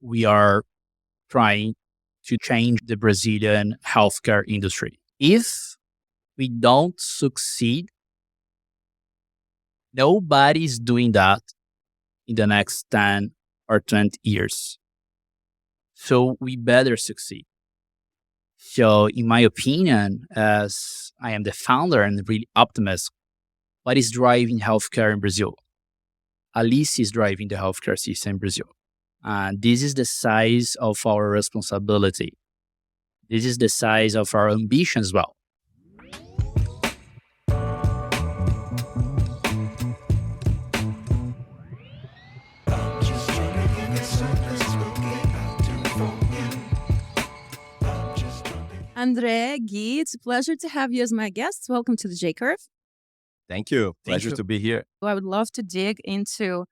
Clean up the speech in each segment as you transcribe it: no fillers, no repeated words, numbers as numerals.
we are trying to change the Brazilian healthcare industry. If we don't succeed, nobody's doing that in the next 10 or 20 years. So we better succeed. So in my opinion, as I am the founder and really optimist, what is driving healthcare in Brazil? Alice is driving the healthcare system in Brazil. And this is the size of our responsibility. This is the size of our ambition as well. Andre, Gui, it's a pleasure to have you as my guest. Welcome to the J-Curve. Thank you. Pleasure to be here. I would love to dig into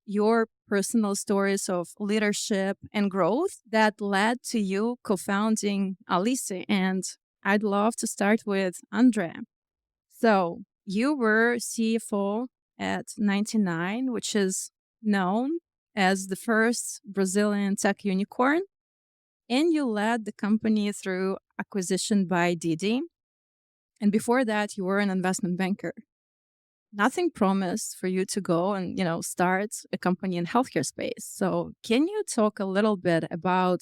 your personal stories of leadership and growth that led to you co-founding Alice. And I'd love to start with Andre. So you were CFO at 99, which is known as the first Brazilian tech unicorn. And you led the company through acquisition by Didi. And before that, you were an investment banker. Nothing promised for you to go and, start a company in healthcare space. So can you talk a little bit about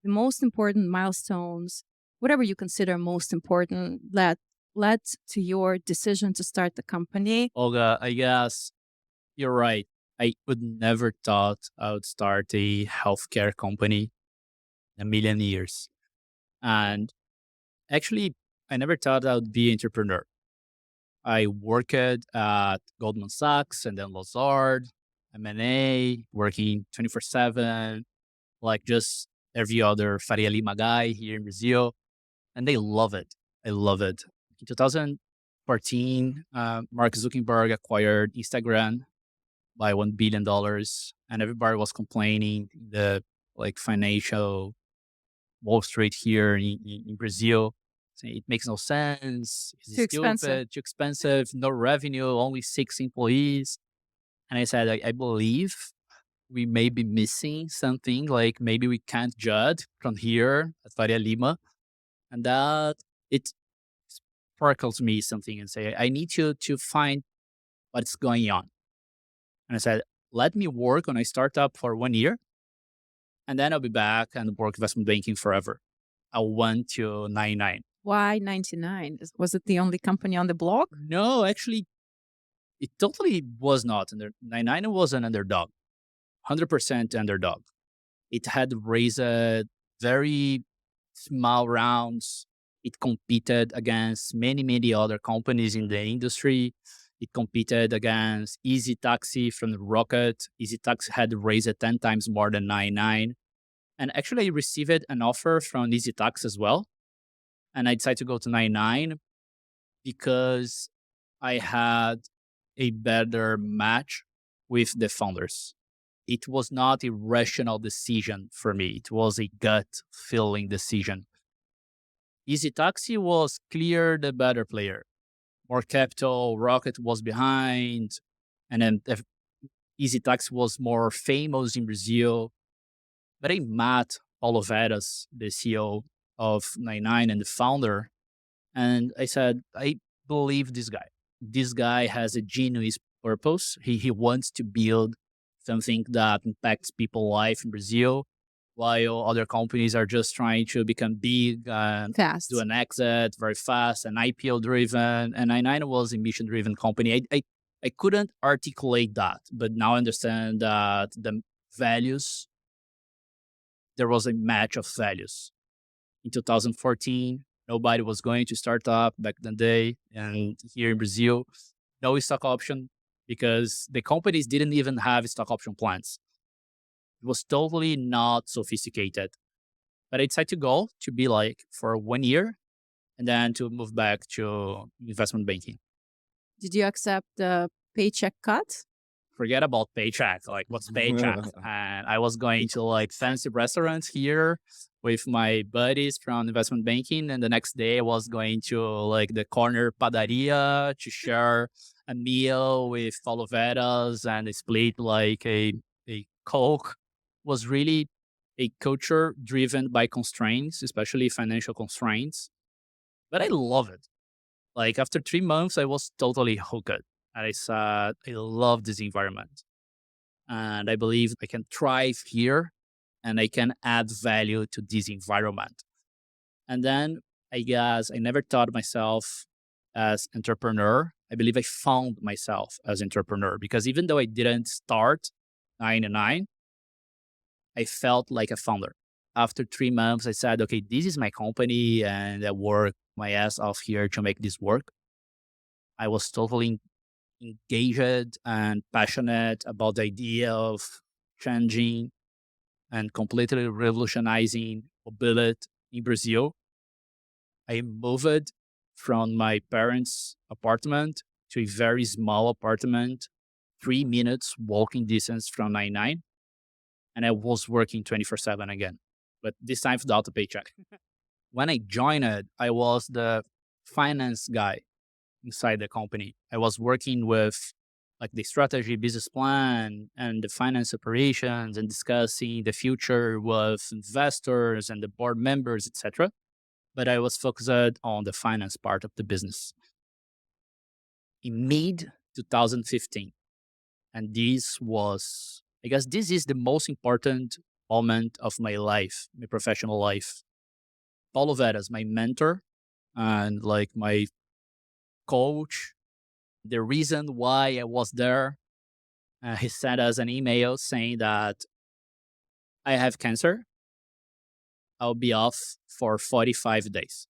the most important milestones, whatever you consider most important, that led to your decision to start the company? Olga, I guess you're right. I would never thought I would start a healthcare company in a million years. And actually, I never thought I would be an entrepreneur. I worked at Goldman Sachs and then Lazard, M&A, working 24/7, like just every other Faria Lima guy here in Brazil. And they love it. I love it. In 2014, Mark Zuckerberg acquired Instagram by $1 billion. And everybody was complaining the financial Wall Street here in Brazil. Saying it makes no sense. It's Expensive. Too expensive, no revenue, only 6 employees. And I said, I believe we may be missing something, like maybe we can't judge from here at Faria Lima. And that it sparkles me something and say, I need to find what's going on. And I said, let me work on a startup for 1 year. And then I'll be back and work investment banking forever. I went to 99. Why 99? Was it the only company on the block? No, actually, it totally was not. 99 was an underdog, 100% underdog. It had raised very small rounds. It competed against many, many other companies in the industry. It competed against Easy Taxi from Rocket. Easy Taxi had raised 10 times more than 99. And actually, I received an offer from Easy Taxi as well. And I decided to go to 99 because I had a better match with the founders. It was not a rational decision for me. It was a gut feeling decision. Easy Taxi was clear the better player. More capital, Rocket was behind. And then Easy Taxi was more famous in Brazil. But I met Paulo Veras, the CEO of 99 and the founder. And I said, I believe this guy. This guy has a genuine purpose. He wants to build something that impacts people's life in Brazil, while other companies are just trying to become big and Fast. do an exit very fast and IPO driven. And 99 was a mission driven company. I couldn't articulate that, but now I understand that the values, there was a match of values. In 2014, nobody was going to start up back in the day. And here in Brazil, no stock option because the companies didn't even have stock option plans. It was totally not sophisticated. But I decided to go to be for 1 year and then to move back to investment banking. Did you accept the paycheck cut? Forget about paycheck. What's paycheck? And I was going to fancy restaurants here with my buddies from investment banking. And the next day I was going to the corner padaria to share a meal with Paulo Veras and split a Coke. Was really a culture driven by constraints, especially financial constraints. But I love it. Like after 3 months, I was totally hooked. And I said, I love this environment. And I believe I can thrive here and I can add value to this environment. And then I guess I never thought myself as entrepreneur. I believe I found myself as entrepreneur because even though I didn't start 99, I felt like a founder. After 3 months, I said, okay, this is my company and I work my ass off here to make this work. I was totally engaged and passionate about the idea of changing and completely revolutionizing mobility in Brazil. I moved from my parents' apartment to a very small apartment, 3 minutes walking distance from 99. And I was working 24/7 again, but this time without a paycheck. When I joined it, I was the finance guy inside the company. I was working with like the strategy, business plan, and the finance operations, and discussing the future with investors and the board members, etc. But I was focused on the finance part of the business. In mid 2015, and this was, I guess, this is the most important moment of my life, my professional life. Paulo Veras, my mentor and like my coach, the reason why I was there, he sent us an email saying that I have cancer. I'll be off for 45 days.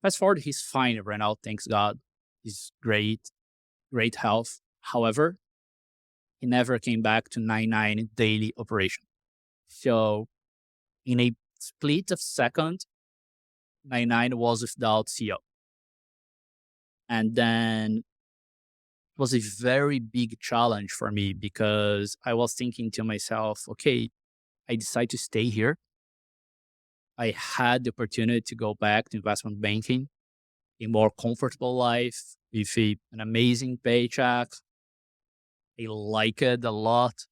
Fast forward, he's fine right now. Thanks God. He's great, great health. However, he never came back to 99 daily operation. So in a split of second, 99 was without CEO. And then it was a very big challenge for me because I was thinking to myself, okay, I decided to stay here. I had the opportunity to go back to investment banking, a more comfortable life with an amazing paycheck. I like it a lot.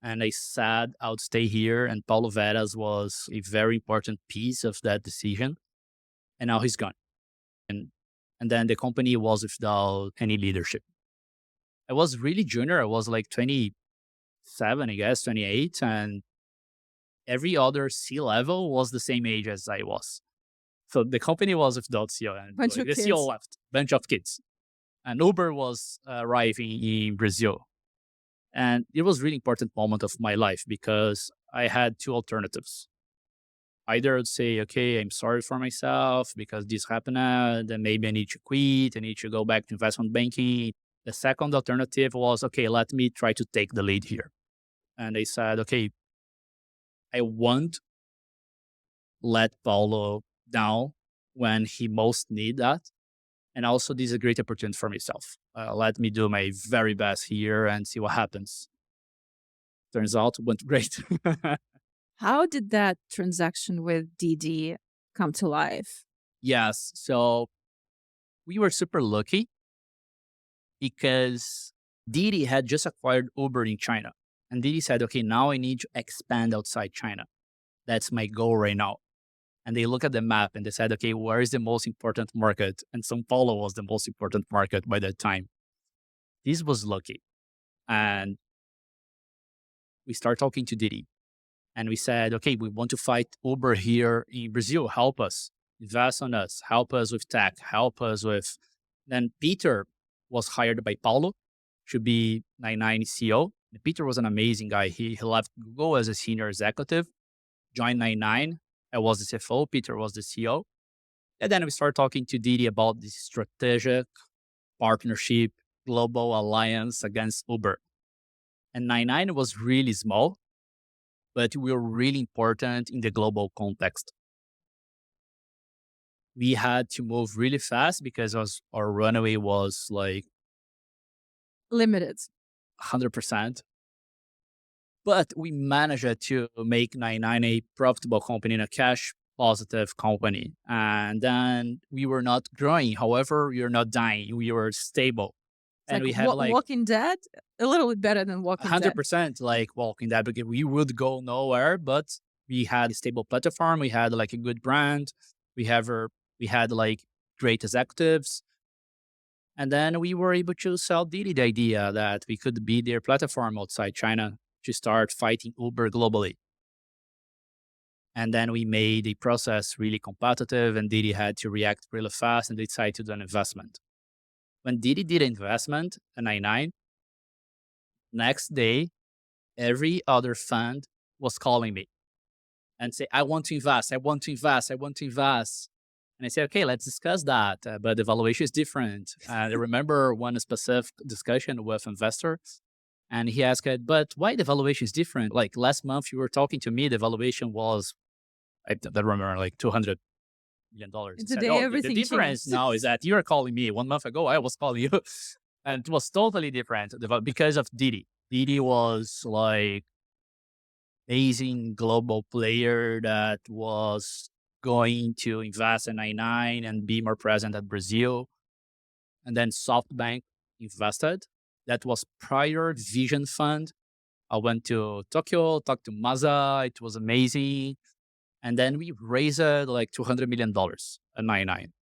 And I said I would stay here. And Paulo Veras was a very important piece of that decision. And now he's gone. And then the company was without any leadership. I was really junior. I was like 27, I guess, 28. And every other C-level was the same age as I was. So the company was without CEO. And Bunch the of CEO kids. left, bunch of kids. And Uber was arriving in Brazil. And it was a really important moment of my life because I had two alternatives. Either I'd say, okay, I'm sorry for myself because this happened, and maybe I need to quit, I need to go back to investment banking. The second alternative was, okay, let me try to take the lead here. And I said, okay, I won't let Paulo down when he most need that. And also, this is a great opportunity for myself. Let me do my very best here and see what happens. Turns out it went great. How did that transaction with Didi come to life? Yes. So we were super lucky because Didi had just acquired Uber in China. And Didi said, okay, now I need to expand outside China. That's my goal right now. And they look at the map and they said, okay, where is the most important market? And Sao Paulo was the most important market by that time. This was lucky. And we started talking to Didi. And we said, okay, we want to fight Uber here in Brazil. Help us, invest on us, help us with tech, help us with. Then Peter was hired by Paulo to be 99 CEO. And Peter was an amazing guy. He left Google as a senior executive, joined 99. I was the CFO, Peter was the CEO. And then we started talking to Didi about this strategic partnership, global alliance against Uber. And 99 was really small, but we were really important in the global context. We had to move really fast because our runway was like Limited. 100%. But we managed to make 99 a profitable company and a cash positive company. And then we were not growing. However, we were not dying. We were stable. It's And like we have like Walking Dead, a little bit better than Walking Dead. 100% like Walking Dead, because we would go nowhere, but we had a stable platform. We had like a good brand. We had like great executives. And then we were able to sell Didi the idea that we could be their platform outside China to start fighting Uber globally. And then we made the process really competitive, and Didi had to react really fast and decide to do an investment. When Didi did an investment at 99, next day, every other fund was calling me and say, I want to invest, I want to invest, I want to invest. And I said, okay, let's discuss that. But the valuation is different. I remember one specific discussion with investor, and he asked, but why the valuation is different? Like last month, you were talking to me, the valuation was, I don't remember, like $200 million. Today, "Oh, everything the difference changed." now is that you're calling me. 1 month ago, I was calling you. And it was totally different because of Didi. Didi was like amazing global player that was going to invest in 99 and be more present at Brazil. And then Softbank invested. That was prior Vision Fund. I went to Tokyo, talked to Maza. It was amazing. And then we raised like $200 million at 99.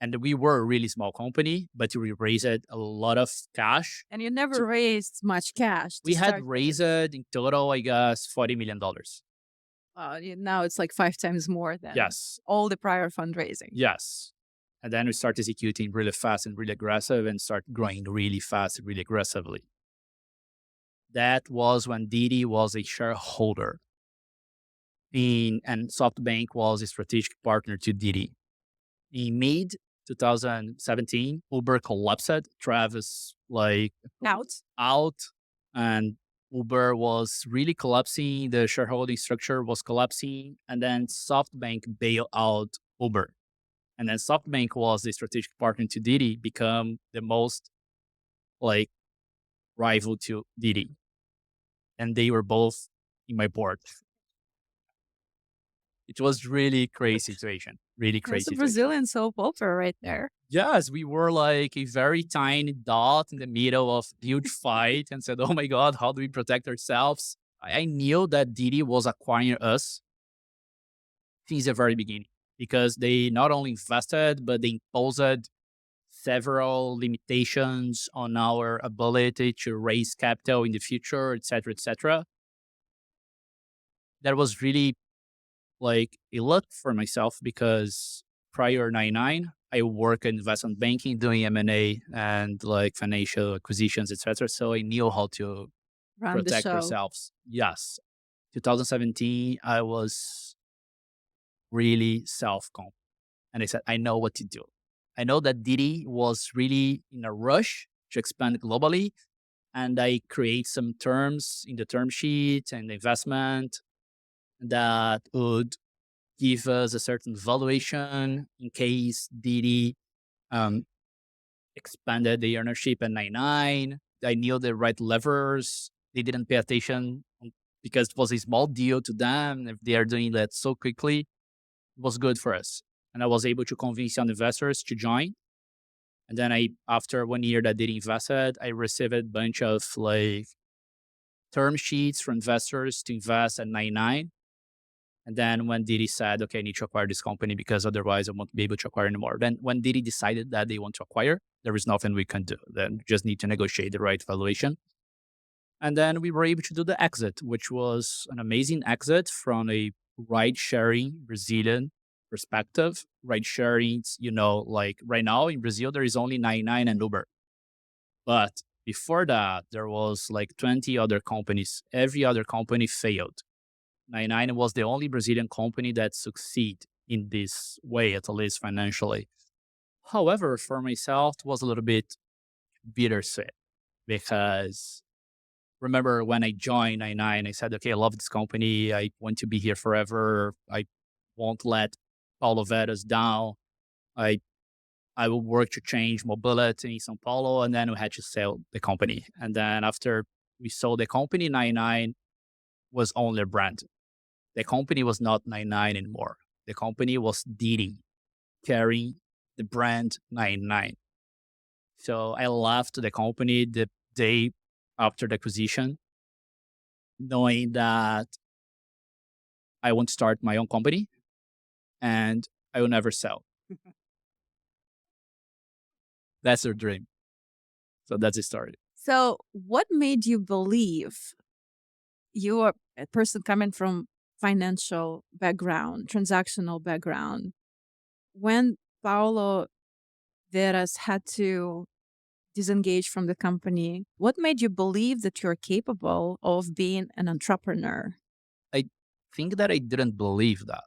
And we were a really small company, but we raised a lot of cash. And you never raised much cash. We had raised in total, I guess, $40 million. Now it's like 5 times more than Yes. all the prior fundraising. Yes. And then we start executing really fast and really aggressive and start growing really fast and really aggressively. That was when Didi was a shareholder and SoftBank was a strategic partner to Didi. In mid 2017, Uber collapsed. Travis out, and Uber was really collapsing. The shareholding structure was collapsing, and then SoftBank bailed out Uber. And then SoftBank was the strategic partner to Didi, become the most like rival to Didi. And they were both in my board. It was really crazy situation. Really crazy. It's a situation. Brazilian soap opera right there. Yes, we were like a very tiny dot in the middle of a huge fight and said, oh my God, how do we protect ourselves? I knew that Didi was acquiring us since the very beginning because they not only invested, but they imposed several limitations on our ability to raise capital in the future, et cetera, et cetera. That was really like a lot for myself because prior 99, I work in investment banking, doing M&A and like financial acquisitions, etc. So I knew how to protect ourselves. Yes. 2017, I was really self-confident. And I said, I know what to do. I know that Didi was really in a rush to expand globally. And I create some terms in the term sheet and the investment that would give us a certain valuation in case Didi expanded the ownership at 99. I knew the right levers. They didn't pay attention because it was a small deal to them. If they are doing that so quickly, it was good for us. And I was able to convince young investors to join. And then after 1 year that Didi invested, I received a bunch of like term sheets for investors to invest at 99. And then when Didi said, okay, I need to acquire this company because otherwise I won't be able to acquire anymore. Then when Didi decided that they want to acquire, there is nothing we can do. Then just need to negotiate the right valuation. And then we were able to do the exit, which was an amazing exit from a ride-sharing Brazilian perspective. Ride-sharing, like right now in Brazil, there is only 99 and Uber. But before that, there was like 20 other companies. Every other company failed. 99 was the only Brazilian company that succeeded in this way, at least financially. However, for myself, it was a little bit bittersweet because remember when I joined 99, I said, okay, I love this company. I want to be here forever. I won't let Paulo Veras down. I will work to change mobility in São Paulo. And then we had to sell the company. And then after we sold the company, 99 was only a brand. The company was not 99 anymore. The company was Didi, carrying the brand 99. So I left the company the day after the acquisition, knowing that I want to start my own company and I will never sell. That's their dream. So that's the story. So, what made you believe you are a person coming from financial background, transactional background, when Paulo Veras had to disengage from the company, what made you believe that you're capable of being an entrepreneur? I think that I didn't believe that.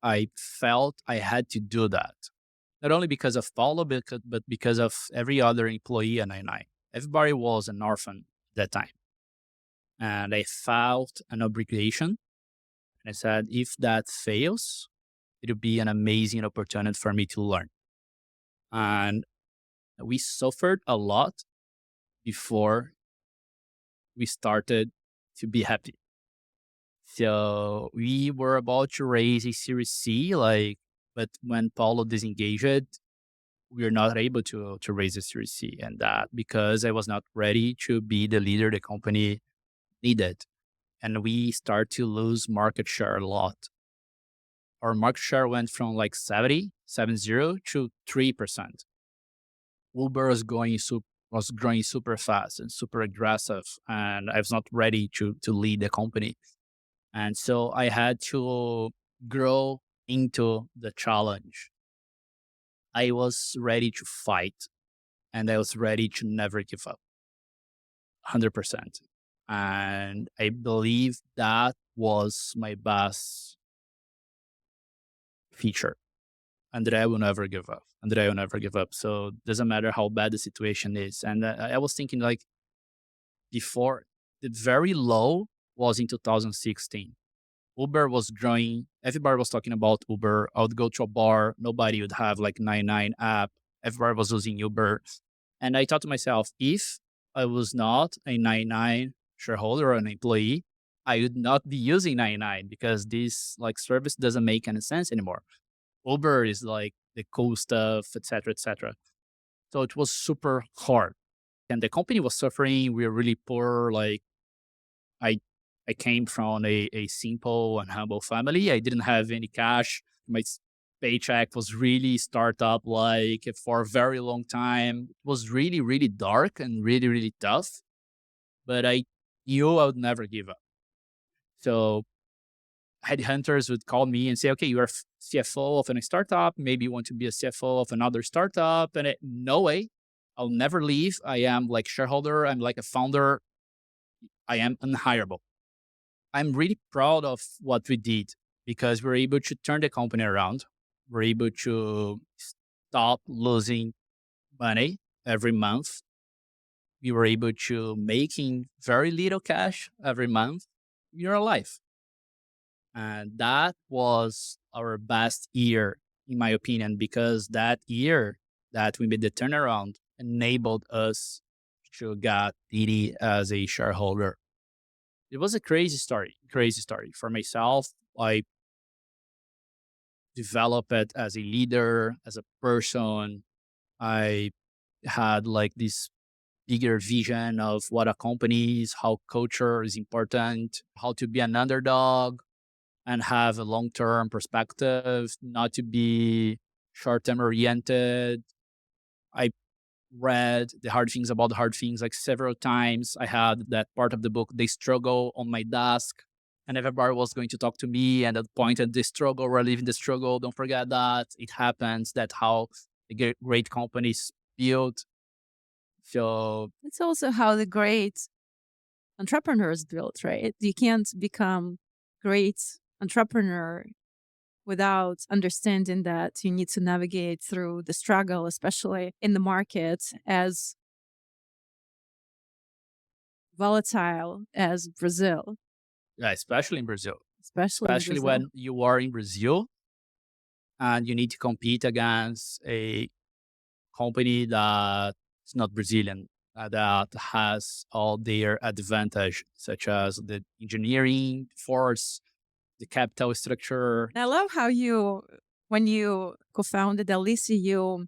I felt I had to do that. Not only because of Paulo, but because of every other employee at 99. Everybody was an orphan at that time. And I felt an obligation. And I said, if that fails, it'll be an amazing opportunity for me to learn. And we suffered a lot before we started to be happy. So we were about to raise a Series C, but when Paulo disengaged, we were not able to raise a Series C. And that because I was not ready to be the leader the company needed. And we start to lose market share a lot. Our market share went from like 70 to 3%. Uber was growing super fast and super aggressive, and I was not ready to lead the company. And so I had to grow into the challenge. I was ready to fight, and I was ready to never give up, 100%. And I believe that was my best feature. And that I will never give up. And that I will never give up. So it doesn't matter how bad the situation is. And I was thinking like before, the very low was in 2016. Uber was growing. Everybody was talking about Uber. I would go to a bar. Nobody would have like 99 app. Everybody was using Uber. And I thought to myself, if I was not a 99 shareholder or an employee, I would not be using 99 because this like service doesn't make any sense anymore. Uber is like the cool stuff, etc., etc. So it was super hard, and the company was suffering. We were really poor. Like I, I came from a simple and humble family. I didn't have any cash. My paycheck was really startup like for a very long time. It was really, really dark and really, really tough. But I knew I would never give up. So headhunters would call me and say, okay, you are CFO of a startup. Maybe you want to be a CFO of another startup. And no way, I'll never leave. I am like shareholder. I'm like a founder. I am unhireable. I'm really proud of what we did because we're able to turn the company around. We're able to stop losing money every month. We were able to making very little cash every month. You're alive. And that was our best year, in my opinion, because that year that we made the turnaround enabled us to get Didi as a shareholder. It was a crazy story, crazy story. For myself, I developed it as a leader, as a person. I had like this bigger vision of what a company is, how culture is important, how to be an underdog, and have a long-term perspective, not to be short-term oriented. I read The Hard Things About the Hard Things like several times. I had that part of the book, They Struggle, on my desk, and everybody was going to talk to me and at the point of the struggle, we're living the struggle. Don't forget that it happens. That's how the great companies build. So It's also how the great entrepreneurs built, right? You can't become great entrepreneur without understanding that you need to navigate through the struggle, especially in the market as volatile as Brazil, yeah, especially in Brazil, especially in especially Brazil. when you are in Brazil and you need to compete against a company that is not Brazilian, that has all their advantage, such as the engineering force, the capital structure. I love how you, when you co-founded Alice, you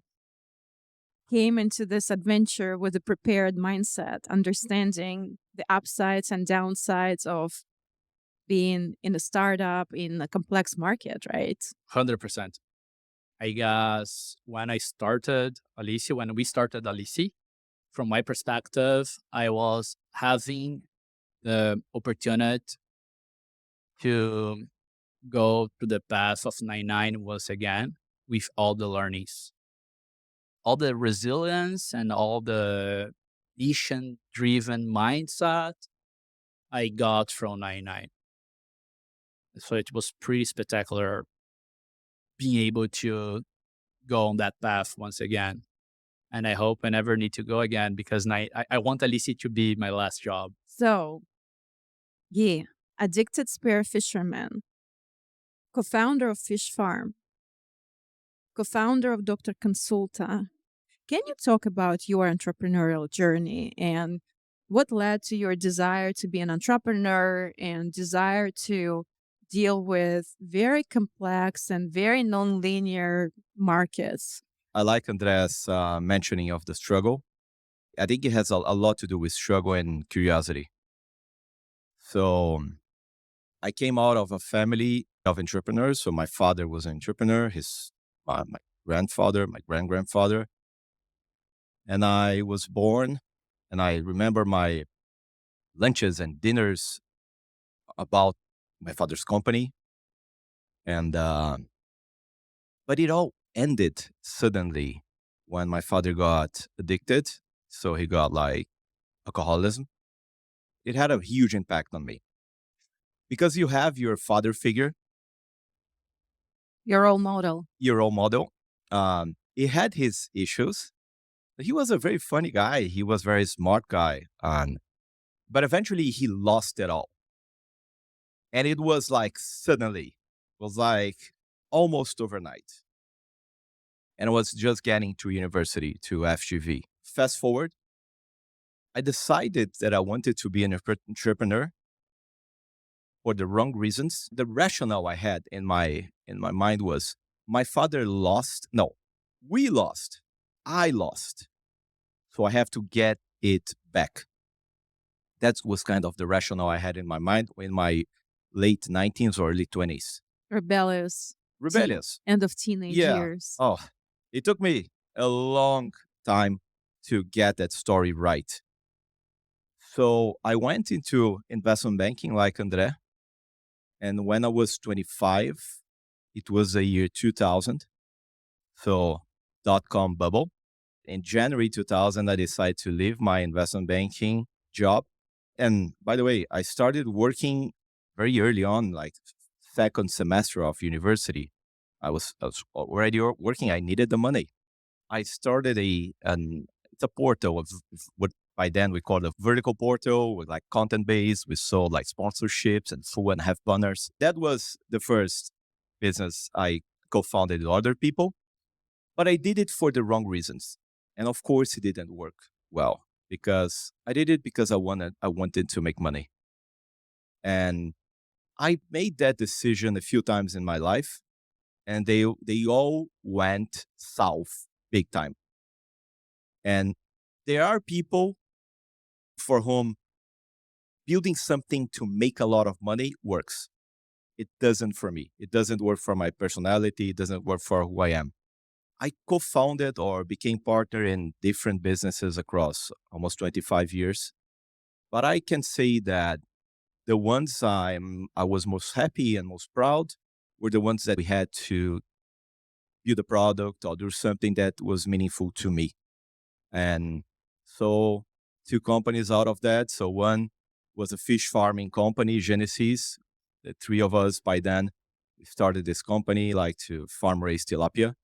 came into this adventure with a prepared mindset, understanding the upsides and downsides of being in a startup in a complex market, right? 100%. I guess when we started Alicia, from my perspective, I was having the opportunity to go to the path of 99 once again with all the learnings, all the resilience and all the mission driven mindset I got from 99. So it was pretty spectacular being able to go on that path once again. And I hope I never need to go again because I want Alicia to be my last job. So, yeah, addicted spear fisherman, co-founder of Fish Farm, co-founder of Dr Consulta. Can you talk about your entrepreneurial journey and what led to your desire to be an entrepreneur and desire to deal with very complex and very non-linear markets? I like Andrea's mentioning of the struggle. I think it has a lot to do with struggle and curiosity. So I came out of a family of entrepreneurs. So my father was an entrepreneur, my grandfather, my grand-grandfather. And I was born, and I remember my lunches and dinners about my father's company. And but it all ended suddenly when my father got addicted. So he got like alcoholism. It had a huge impact on me because you have your father figure, Your role model. your role model. He had his issues. He was a very funny guy. He was a very smart guy. But eventually he lost it all. And it was like suddenly, it was like almost overnight. And I was just getting to university, to FGV. Fast forward, I decided that I wanted to be an entrepreneur for the wrong reasons. The rationale I had in my mind was my father lost. No, we lost. I lost. So I have to get it back. That was kind of the rationale I had in my mind in my late 19s or early 20s. Rebellious. End of teenage years. Oh, it took me a long time to get that story right. So I went into investment banking like Andre. And when I was 25, it was the year 2000. So dot-com bubble. In January 2000, I decided to leave my investment banking job. And by the way, I started working very early on, like second semester of university. I was already working. I needed the money. I started it's a portal of what by then we called a vertical portal with like content base. We sold like sponsorships and full and half banners. That was the first business I co-founded with other people, but I did it for the wrong reasons. And of course it didn't work well because I did it because I wanted to make money. And I made that decision a few times in my life and they all went south big time. And there are people for whom building something to make a lot of money works. It doesn't for me. It doesn't work for my personality. It doesn't work for who I am. I co-founded or became partner in different businesses across almost 25 years. But I can say that the ones I was most happy and most proud were the ones that we had to build a product or do something that was meaningful to me. And so 2 companies out of that. So one was a fish farming company, Genesis. The 3 of us by then started this company like to farm raise tilapia.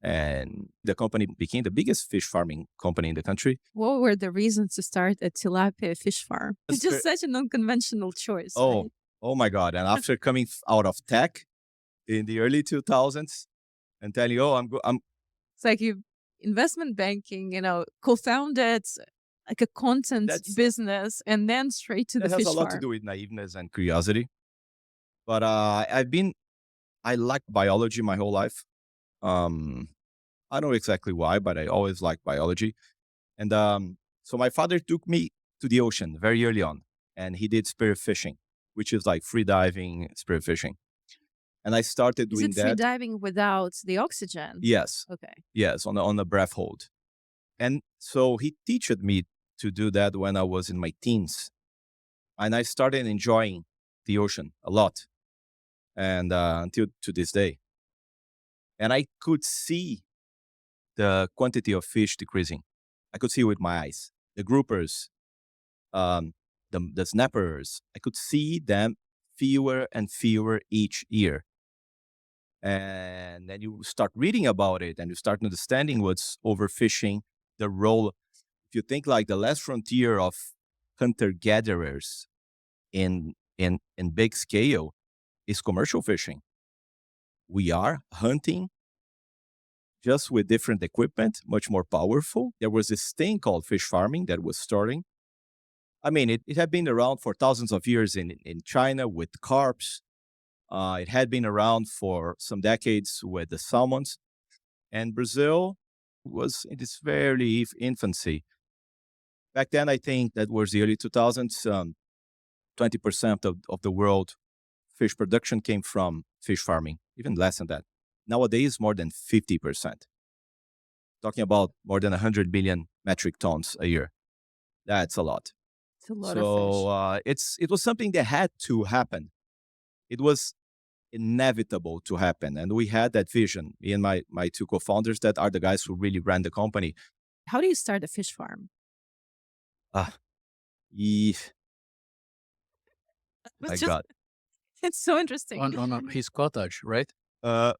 And the company became the biggest fish farming company in the country. What were the reasons to start a tilapia fish farm? It's just such an unconventional choice. Oh, right? oh my God. And after coming out of tech in the early 2000s and telling you, It's like you investment banking, co-founded like a content business and then straight to the fish farm. That has a lot to do with naiveness and curiosity. But I like biology my whole life. I don't know exactly why, but I always liked biology. And so my father took me to the ocean very early on, and he did spear fishing, which is like free diving, spear fishing. And I started Is doing it free that. diving without the oxygen? Yes, Okay. yes, on the breath hold. And so he taught me to do that when I was in my teens, and I started enjoying the ocean a lot, and until to this day. And I could see the quantity of fish decreasing. I could see with my eyes. The groupers, um, the snappers, I could see them fewer and fewer each year. And then you start reading about it and you start understanding what's overfishing, the role. If you think like the last frontier of hunter gatherers in big scale is commercial fishing. We are hunting just with different equipment, much more powerful. There was this thing called fish farming that was starting. I mean, it had been around for thousands of years in China with carps. It had been around for some decades with the salmons. And Brazil was in its very infancy. Back then, I think that was the early 2000s. 20% of the world fish production came from fish farming, even less than that. Nowadays, more than 50%. Talking about more than 100 billion metric tons a year. That's a lot. It's a lot of So fish. it was something that had to happen. It was inevitable to happen. And we had that vision, me and my two co-founders that are the guys who really ran the company. How do you start a fish farm? Ah, ye- It's my just, God. it's so interesting. On his cottage, right?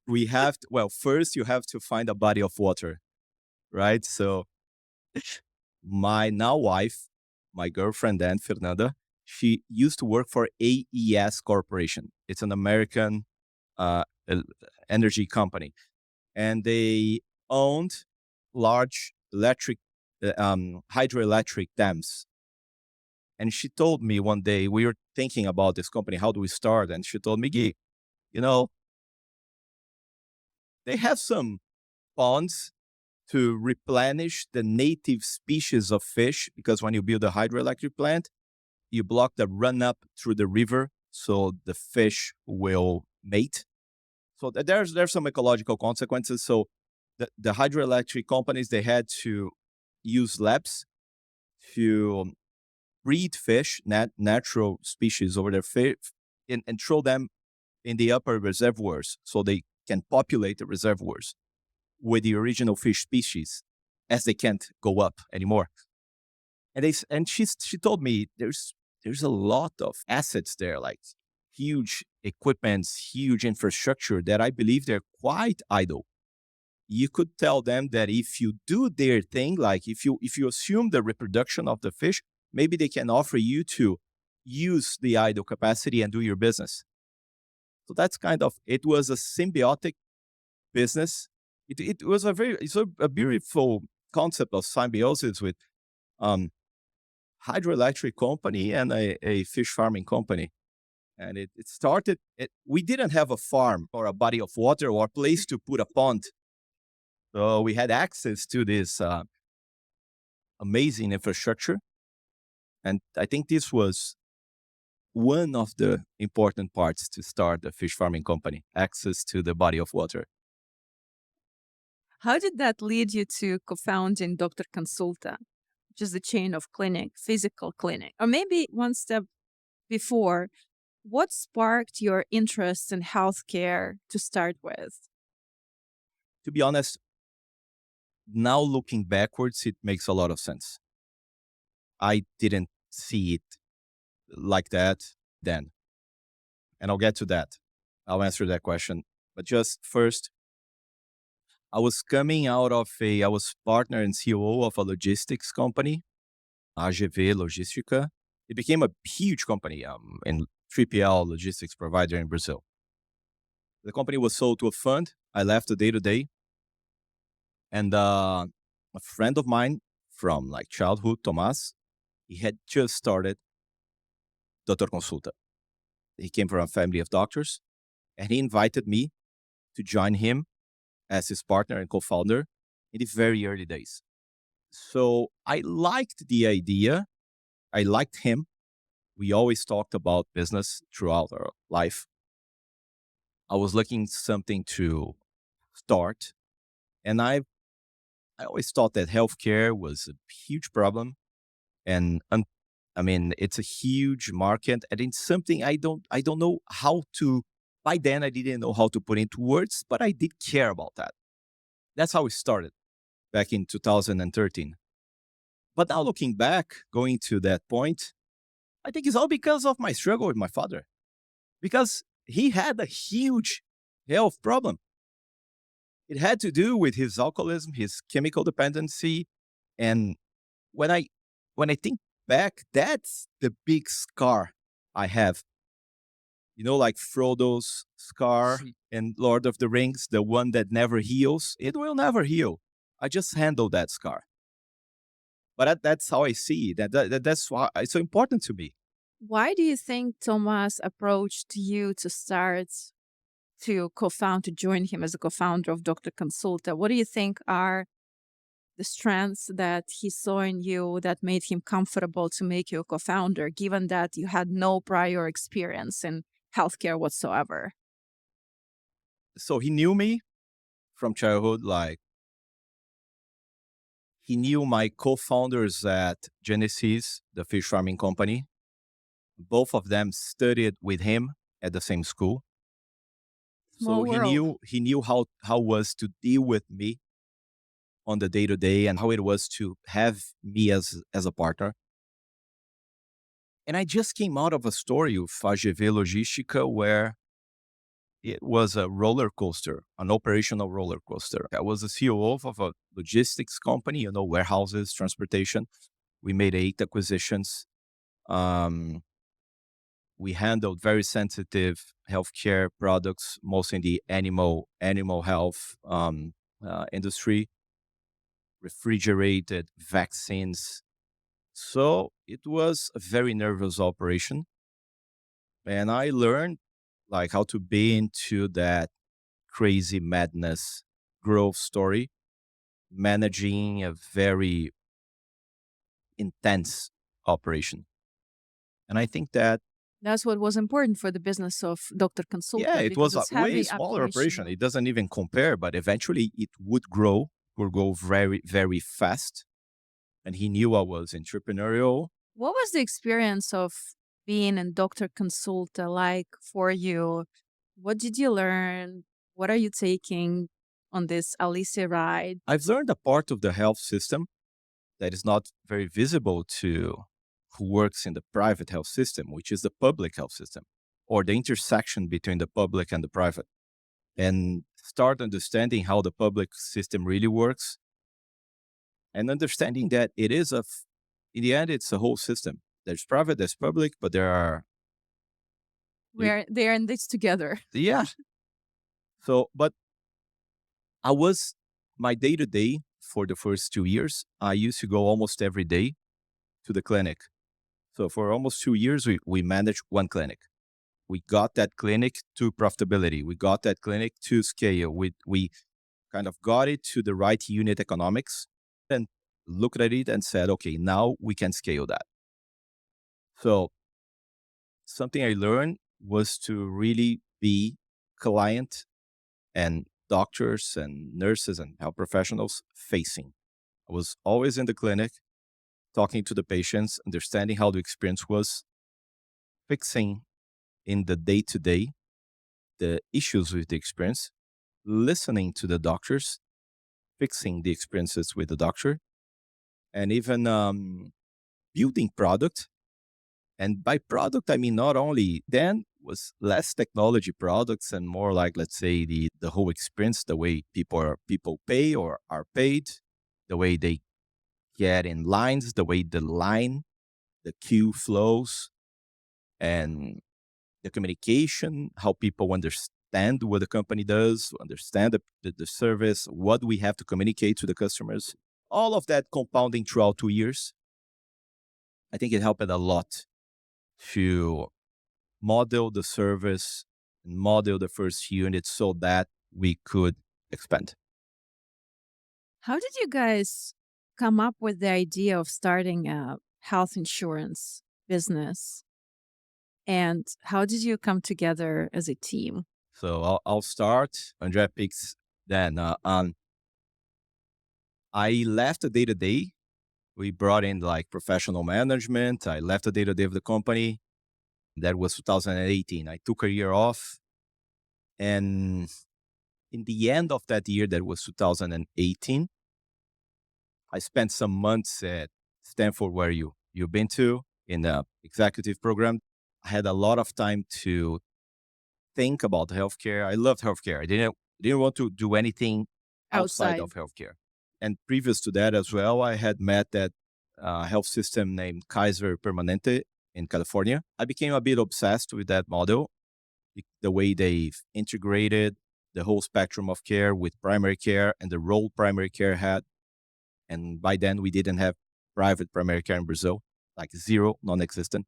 We have to, well, first you have to find a body of water, right? So my now wife, my girlfriend then, Fernanda, she used to work for AES Corporation. It's an American energy company. And they owned large hydroelectric dams. And she told me one day, we were thinking about this company, how do we start? And she told me, Gui, you know, they have some ponds to replenish the native species of fish, because when you build a hydroelectric plant, you block the run up through the river so the fish will mate. So there's some ecological consequences. So the hydroelectric companies, they had to use labs to breed fish, natural species over their fish, and throw them in the upper reservoirs so they can populate the reservoirs with the original fish species, as they can't go up anymore. And she told me there's a lot of assets there, like huge equipments, huge infrastructure that I believe they're quite idle. You could tell them that if you do their thing, like if you assume the reproduction of the fish, maybe they can offer you to use the idle capacity and do your business. So that's kind of, it was a symbiotic business. It was a beautiful concept of symbiosis with hydroelectric company and a fish farming company. And it started, we didn't have a farm or a body of water or a place to put a pond. So we had access to this amazing infrastructure. And I think this was one of the important parts to start a fish farming company, access to the body of water. How did that lead you to co-founding Dr Consulta, which is the chain of physical clinic? Or maybe one step before, what sparked your interest in healthcare to start with? To be honest, now looking backwards, it makes a lot of sense. I didn't see it like that then. And I'll get to that. I'll answer that question. But just first, I was coming out of I was partner and COO of a logistics company, AGV Logística. It became a huge company in 3PL logistics provider in Brazil. The company was sold to a fund. I left the day-to-day. And a friend of mine from like childhood, Tomas, he had just started Dr Consulta. He came from a family of doctors, and he invited me to join him as his partner and co-founder in the very early days. So I liked the idea. I liked him. We always talked about business throughout our life. I was looking something to start, and I always thought that healthcare was a huge problem, and I mean it's a huge market, and it's something I don't know how to. By then, I didn't know how to put into words, but I did care about that. That's how it started back in 2013. But now looking back, going to that point, I think it's all because of my struggle with my father, because he had a huge health problem. It had to do with his alcoholism, his chemical dependency, and when I when I think back, that's the big scar I have. You know, like Frodo's scar in Lord of the Rings, the one that never heals. It will never heal. I just handle that scar. But that's how I see it. That's why it's so important to me. Why do you think Thomas approached you to start to co-found to join him as a co-founder of Dr. Consulta? What do you think are the strengths that he saw in you that made him comfortable to make you a co-founder, given that you had no prior experience in healthcare whatsoever? So he knew me from childhood. Like he knew my co-founders at Genesis, the fish farming company. Both of them studied with him at the same school. So Small world. he knew how was to deal with me on the day to day and how it was to have me as a partner. And I just came out of a story with AGV Logística where it was a roller coaster, an operational roller coaster. I was the CEO of a logistics company, you know, warehouses, transportation. We made 8 acquisitions. Um, we handled very sensitive healthcare products, mostly in the animal health industry, refrigerated vaccines. So it was a very nervous operation, and I learned like how to be into that crazy madness growth story, managing a very intense operation. And I think that, That's what was important for the business of Dr. yeah, Consulta it because was a it's way heavy smaller operation. operational. It doesn't even compare, but eventually it would grow very, very fast. And he knew I was entrepreneurial. What was the experience of being in Dr. Consulta like for you? What did you learn? What are you taking on this Alice ride? I've learned a part of the health system that is not very visible to who works in the private health system, which is the public health system, or the intersection between the public and the private, and start understanding how the public system really works, and understanding that it is in the end, it's a whole system. There's private, there's public, but there are, They're in this together. yeah. So, but I was my day to day for the first 2 years. I used to go almost every day to the clinic. So for almost 2 years, we managed one clinic. We got that clinic to profitability. We got that clinic to scale. We kind of got it to the right unit economics and looked at it and said, okay, now we can scale that. So something I learned was to really be client and doctors and nurses and health professionals facing. I was always in the clinic, talking to the patients, understanding how the experience was, fixing in the day to day the issues with the experience, listening to the doctors, fixing the experiences with the doctor, and even building product. And by product, I mean not only then was less technology products and more like, let's say, the whole experience, the way people pay or are paid, the way they get in lines, the way the queue flows, and the communication, how people understand what the company does, understand the service, what we have to communicate to the customers. All of that compounding throughout 2 years, I think it helped a lot to model the service and model the first unit so that we could expand. How did you guys come up with the idea of starting a health insurance business? And how did you come together as a team? So I'll start. Andrea picks then. I left the day to day. We brought in like professional management. I left the day to day of the company. That was 2018. I took a year off. And in the end of that year, that was 2018, I spent some months at Stanford, where you've been to, in the executive program. I had a lot of time to think about healthcare. I loved healthcare. I didn't want to do anything outside Outside. of healthcare. And previous to that as well, I had met that health system named Kaiser Permanente in California. I became a bit obsessed with that model, the way they've integrated the whole spectrum of care with primary care and the role primary care had. And by then, we didn't have private primary care in Brazil, like zero, non-existent.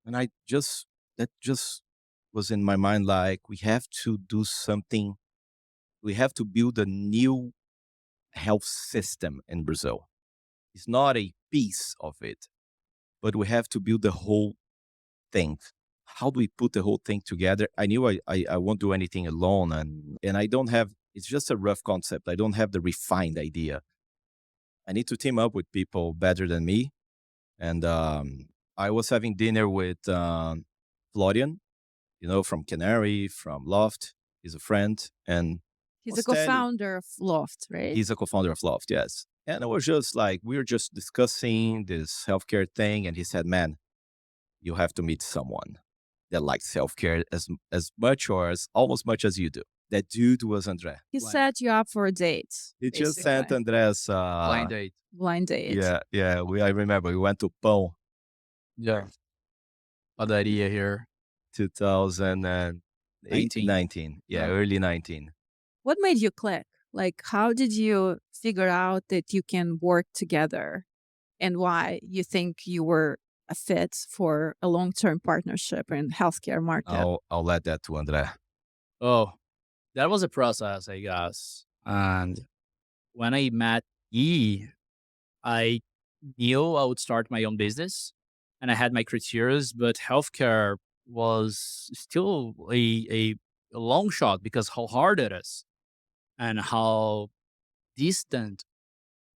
And that just was in my mind, like, we have to do something. We have to build a new health system in Brazil. It's not a piece of it, but we have to build the whole thing. How do we put the whole thing together? I knew I won't do anything alone, and I don't have, it's just a rough concept. I don't have the refined idea. I need to team up with people better than me. And I was having dinner with Florian, from Canary, from Loft. He's a friend. And He's a was telling, co-founder of Loft, right? he's a co-founder of Loft, yes. And it was just like, we were just discussing this healthcare thing. And he said, man, you have to meet someone that likes healthcare as much or as almost much as you do. That dude was Andre. He set you up for a date, He just basically. sent Andre's Blind date. Blind date. yeah. I remember we went to Pão Yeah. Padaria here. 2018, 19. Yeah, Yeah. early 19. What made you click? Like, how did you figure out that you can work together, and why you think you were a fit for a long-term partnership in healthcare market? I'll let that to Andre. Oh, that was a process, I guess. And when I met E, I knew I would start my own business and I had my criteria, but healthcare was still a long shot because how hard it is and how distant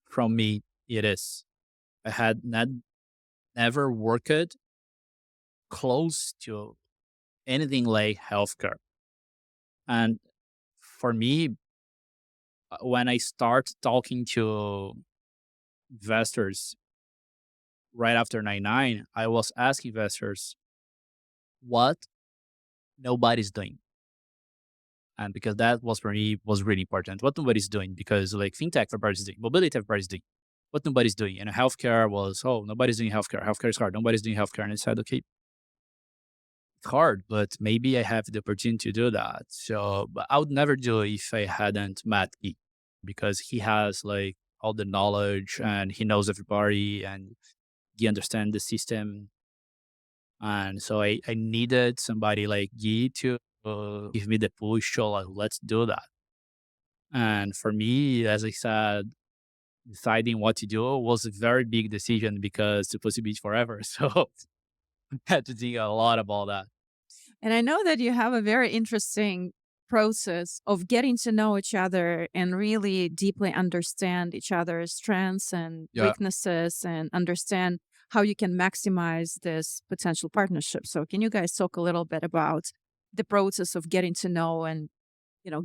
from me it is. I had never worked close to anything like healthcare. And for me, when I start talking to investors right after 99, I was asking investors what nobody's doing. And because that was for me was really important. What nobody's doing, because like fintech everybody's doing, mobility everybody's doing. What nobody's doing. And healthcare was, oh, nobody's doing healthcare. Healthcare is hard. Nobody's doing healthcare. And I said, okay, it's hard, but maybe I have the opportunity to do that. So but I would never do it if I hadn't met Guy, because he has like all the knowledge and he knows everybody and he understands the system. And so I needed somebody like Guy to give me the push to like, let's do that. And for me, as I said, deciding what to do was a very big decision because it's supposed to be forever. So I had to think a lot about that. And I know that you have a very interesting process of getting to know each other and really deeply understand each other's strengths and Yeah. weaknesses, and understand how you can maximize this potential partnership. So can you guys talk a little bit about the process of getting to know and,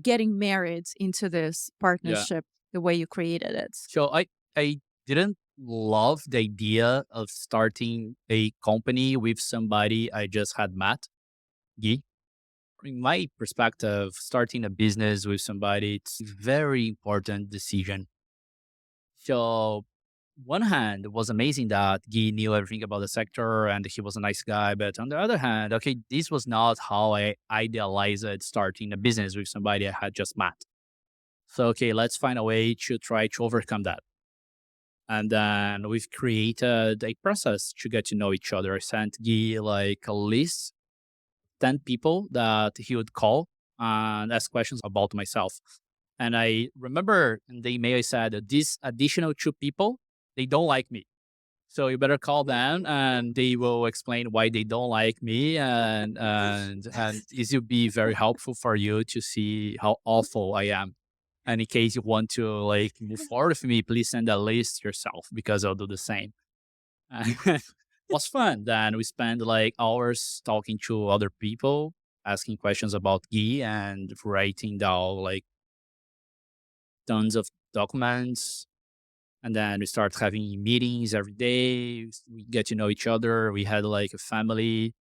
getting married into this partnership the way you created it? So I didn't love the idea of starting a company with somebody I just had met, Guy. In my perspective, starting a business with somebody, it's a very important decision. So one hand, it was amazing that Guy knew everything about the sector and he was a nice guy. But on the other hand, okay, this was not how I idealized starting a business with somebody I had just met. So, okay, let's find a way to try to overcome that. And then we've created a process to get to know each other. I sent Guy like a list, 10 people that he would call and ask questions about myself. And I remember in the email I said that these additional two people, they don't like me. So you better call them and they will explain why they don't like me, and this will be very helpful for you to see how awful I am. And in case you want to like move forward with me, please send a list yourself because I'll do the same. And it was fun. Then we spent like hours talking to other people, asking questions about Gui and writing down like tons of documents. And then we start having meetings every day. We get to know each other. We had like a family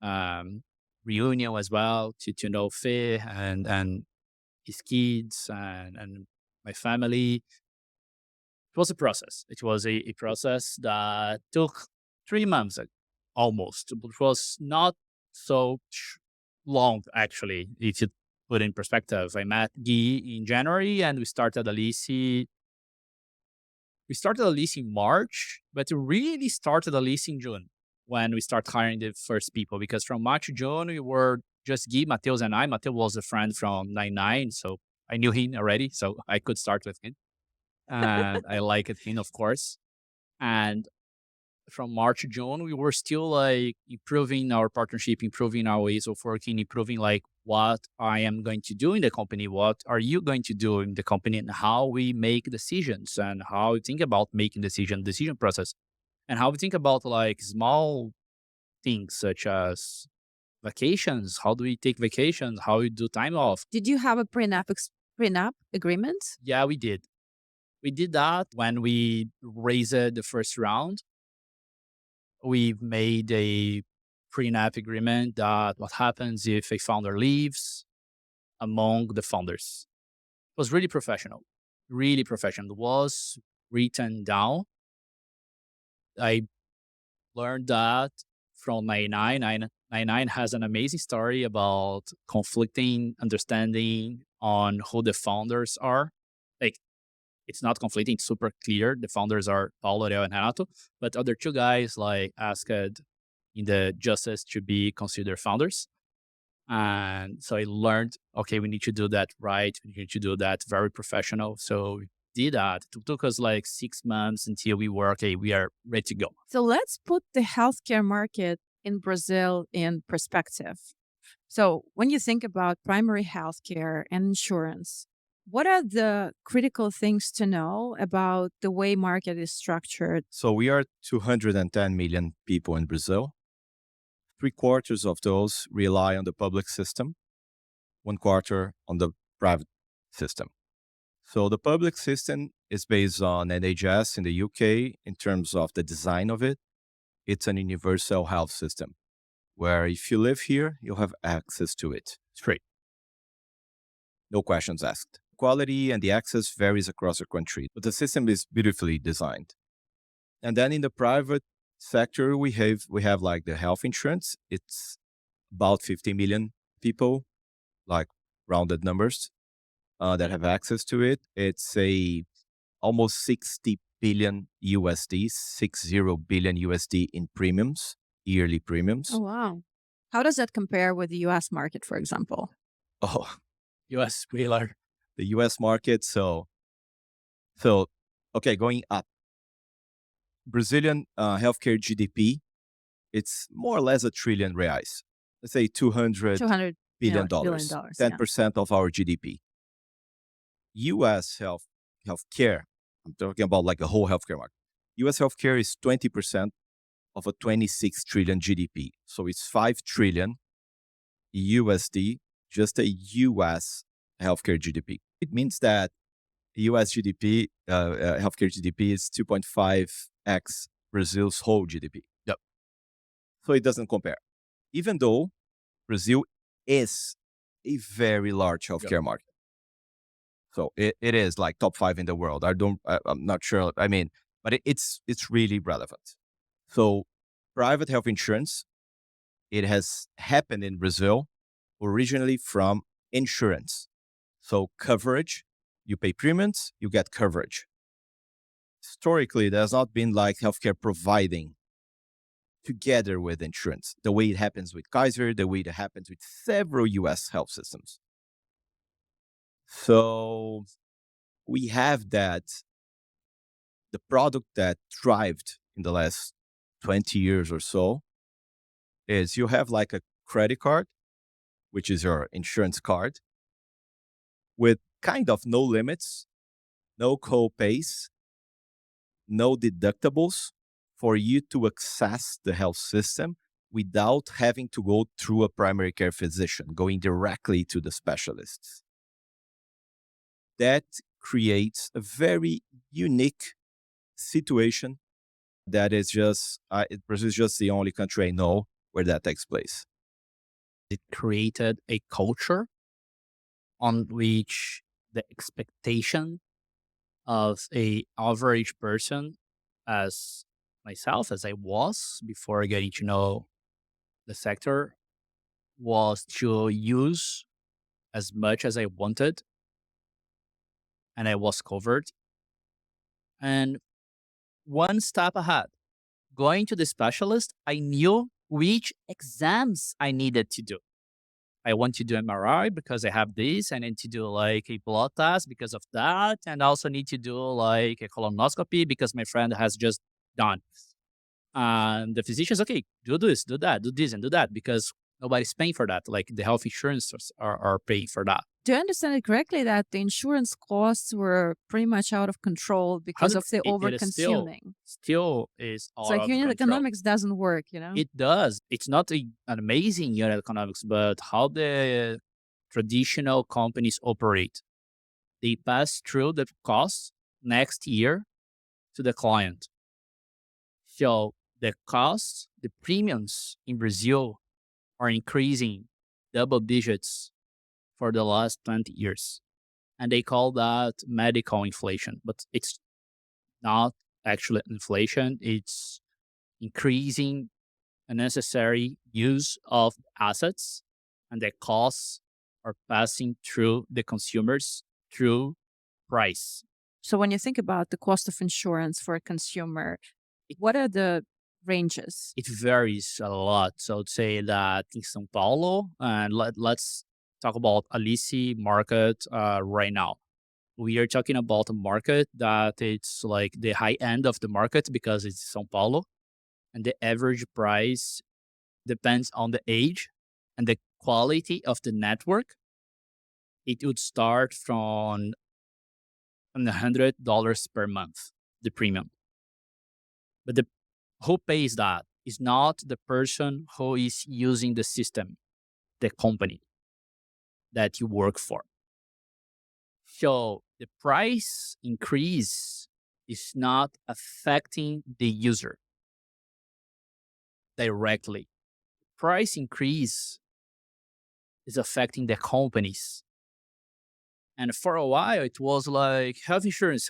um, reunion as well to know Fe and his kids and my family. It was a process. It was a process that took 3 months almost. It was not so long, actually, if you put in perspective. I met Guy in January and we started Alice. We started Alice in March, but we really started Alice in June when we start hiring the first people. Because from March to June, we were just Guy, Mateus, and I. Mateus was a friend from 99, so I knew him already, so I could start with him. And I liked him, of course. And from March to June, we were still like improving our partnership, improving our ways of working, improving like what I am going to do in the company, what are you going to do in the company, and how we make decisions and how we think about making decision process, and how we think about like small things such as vacations. How do we take vacations? How we do time off? Did you have a prenup agreement? Yeah, we did. We did that when we raised the first round. We made a prenup agreement that what happens if a founder leaves among the founders. It was really professional, really professional. It was written down. I learned that from 99. 99 has an amazing story about conflicting understanding on who the founders are. Like, it's not conflicting, it's super clear. The founders are Paulo, Ariel, and Renato, but other two guys like asked in the justice to be considered founders. And so I learned, okay, we need to do that right. We need to do that very professional. So we did that. It took us like 6 months until we were, okay, we are ready to go. So let's put the healthcare market in Brazil in perspective. So when you think about primary healthcare and insurance, what are the critical things to know about the way market is structured? So we are 210 million people in Brazil. 3/4 of those rely on the public system, 1/4 on the private system. So the public system is based on NHS in the UK in terms of the design of it. It's an universal health system where if you live here, you'll have access to it. It's free. No questions asked. Quality and the access varies across the country, but the system is beautifully designed. And then in the private sector, we have like the health insurance. It's about 50 million people, like rounded numbers, that have access to it. It's a almost 60 billion USD, 60 billion USD in premiums, yearly premiums. Oh, wow. How does that compare with the US market, for example? Oh, US Wheeler. the US market. So okay, going up. Brazilian healthcare GDP, it's more or less $1 trillion. Let's say $200 billion, billion. 10% of our GDP. US healthcare, I'm talking about like the whole healthcare market. US healthcare is 20% of a 26 trillion GDP. So it's 5 trillion USD, just a US healthcare GDP. It means that US GDP, healthcare GDP is 2.5x Brazil's whole GDP. Yep. So it doesn't compare. Even though Brazil is a very large healthcare market. So it is like top 5 in the world. I'm not sure. I mean, but it's really relevant. So private health insurance, it has happened in Brazil originally from insurance. So coverage, you pay premiums, you get coverage. Historically, there's not been like healthcare providing together with insurance, the way it happens with Kaiser, the way it happens with several US health systems. So we have that, the product that thrived in the last 20 years or so is you have like a credit card, which is your insurance card, with kind of no limits, no co-pays, no deductibles for you to access the health system without having to go through a primary care physician, going directly to the specialists. That creates a very unique situation that is just, Brazil is just the only country I know where that takes place. It created a culture on which the expectation of a average person as myself, as I was before getting to know the sector, was to use as much as I wanted and I was covered. And one step ahead, going to the specialist, I knew which exams I needed to do. I want to do MRI because I have this. I need to do like a blood test because of that. And I also need to do like a colonoscopy because my friend has just done. And the physician's okay, do this, do that, do this, and do that because nobody's paying for that. Like the health insurance are paying for that. Do I understand it correctly that the insurance costs were pretty much out of control because of the over It is still consuming? is It's out like of unit control. economics doesn't work, you know? It does. It's not an amazing unit economics, but how the traditional companies operate. They pass through the costs next year to the client. So the costs, the premiums in Brazil are increasing double digits for the last 20 years. And they call that medical inflation, but it's not actually inflation. It's increasing unnecessary use of assets, and the costs are passing through the consumers through price. So when you think about the cost of insurance for a consumer, what are the ranges? It varies a lot. So I'd say that in São Paulo, and let's talk about Alice market right now. We are talking about a market that it's like the high end of the market because it's São Paulo, and the average price depends on the age and the quality of the network. It would start from $100 per month, the premium. But who pays that is not the person who is using the system, the company that you work for. So the price increase is not affecting the user directly. Price increase is affecting the companies. And for a while, it was like health insurance,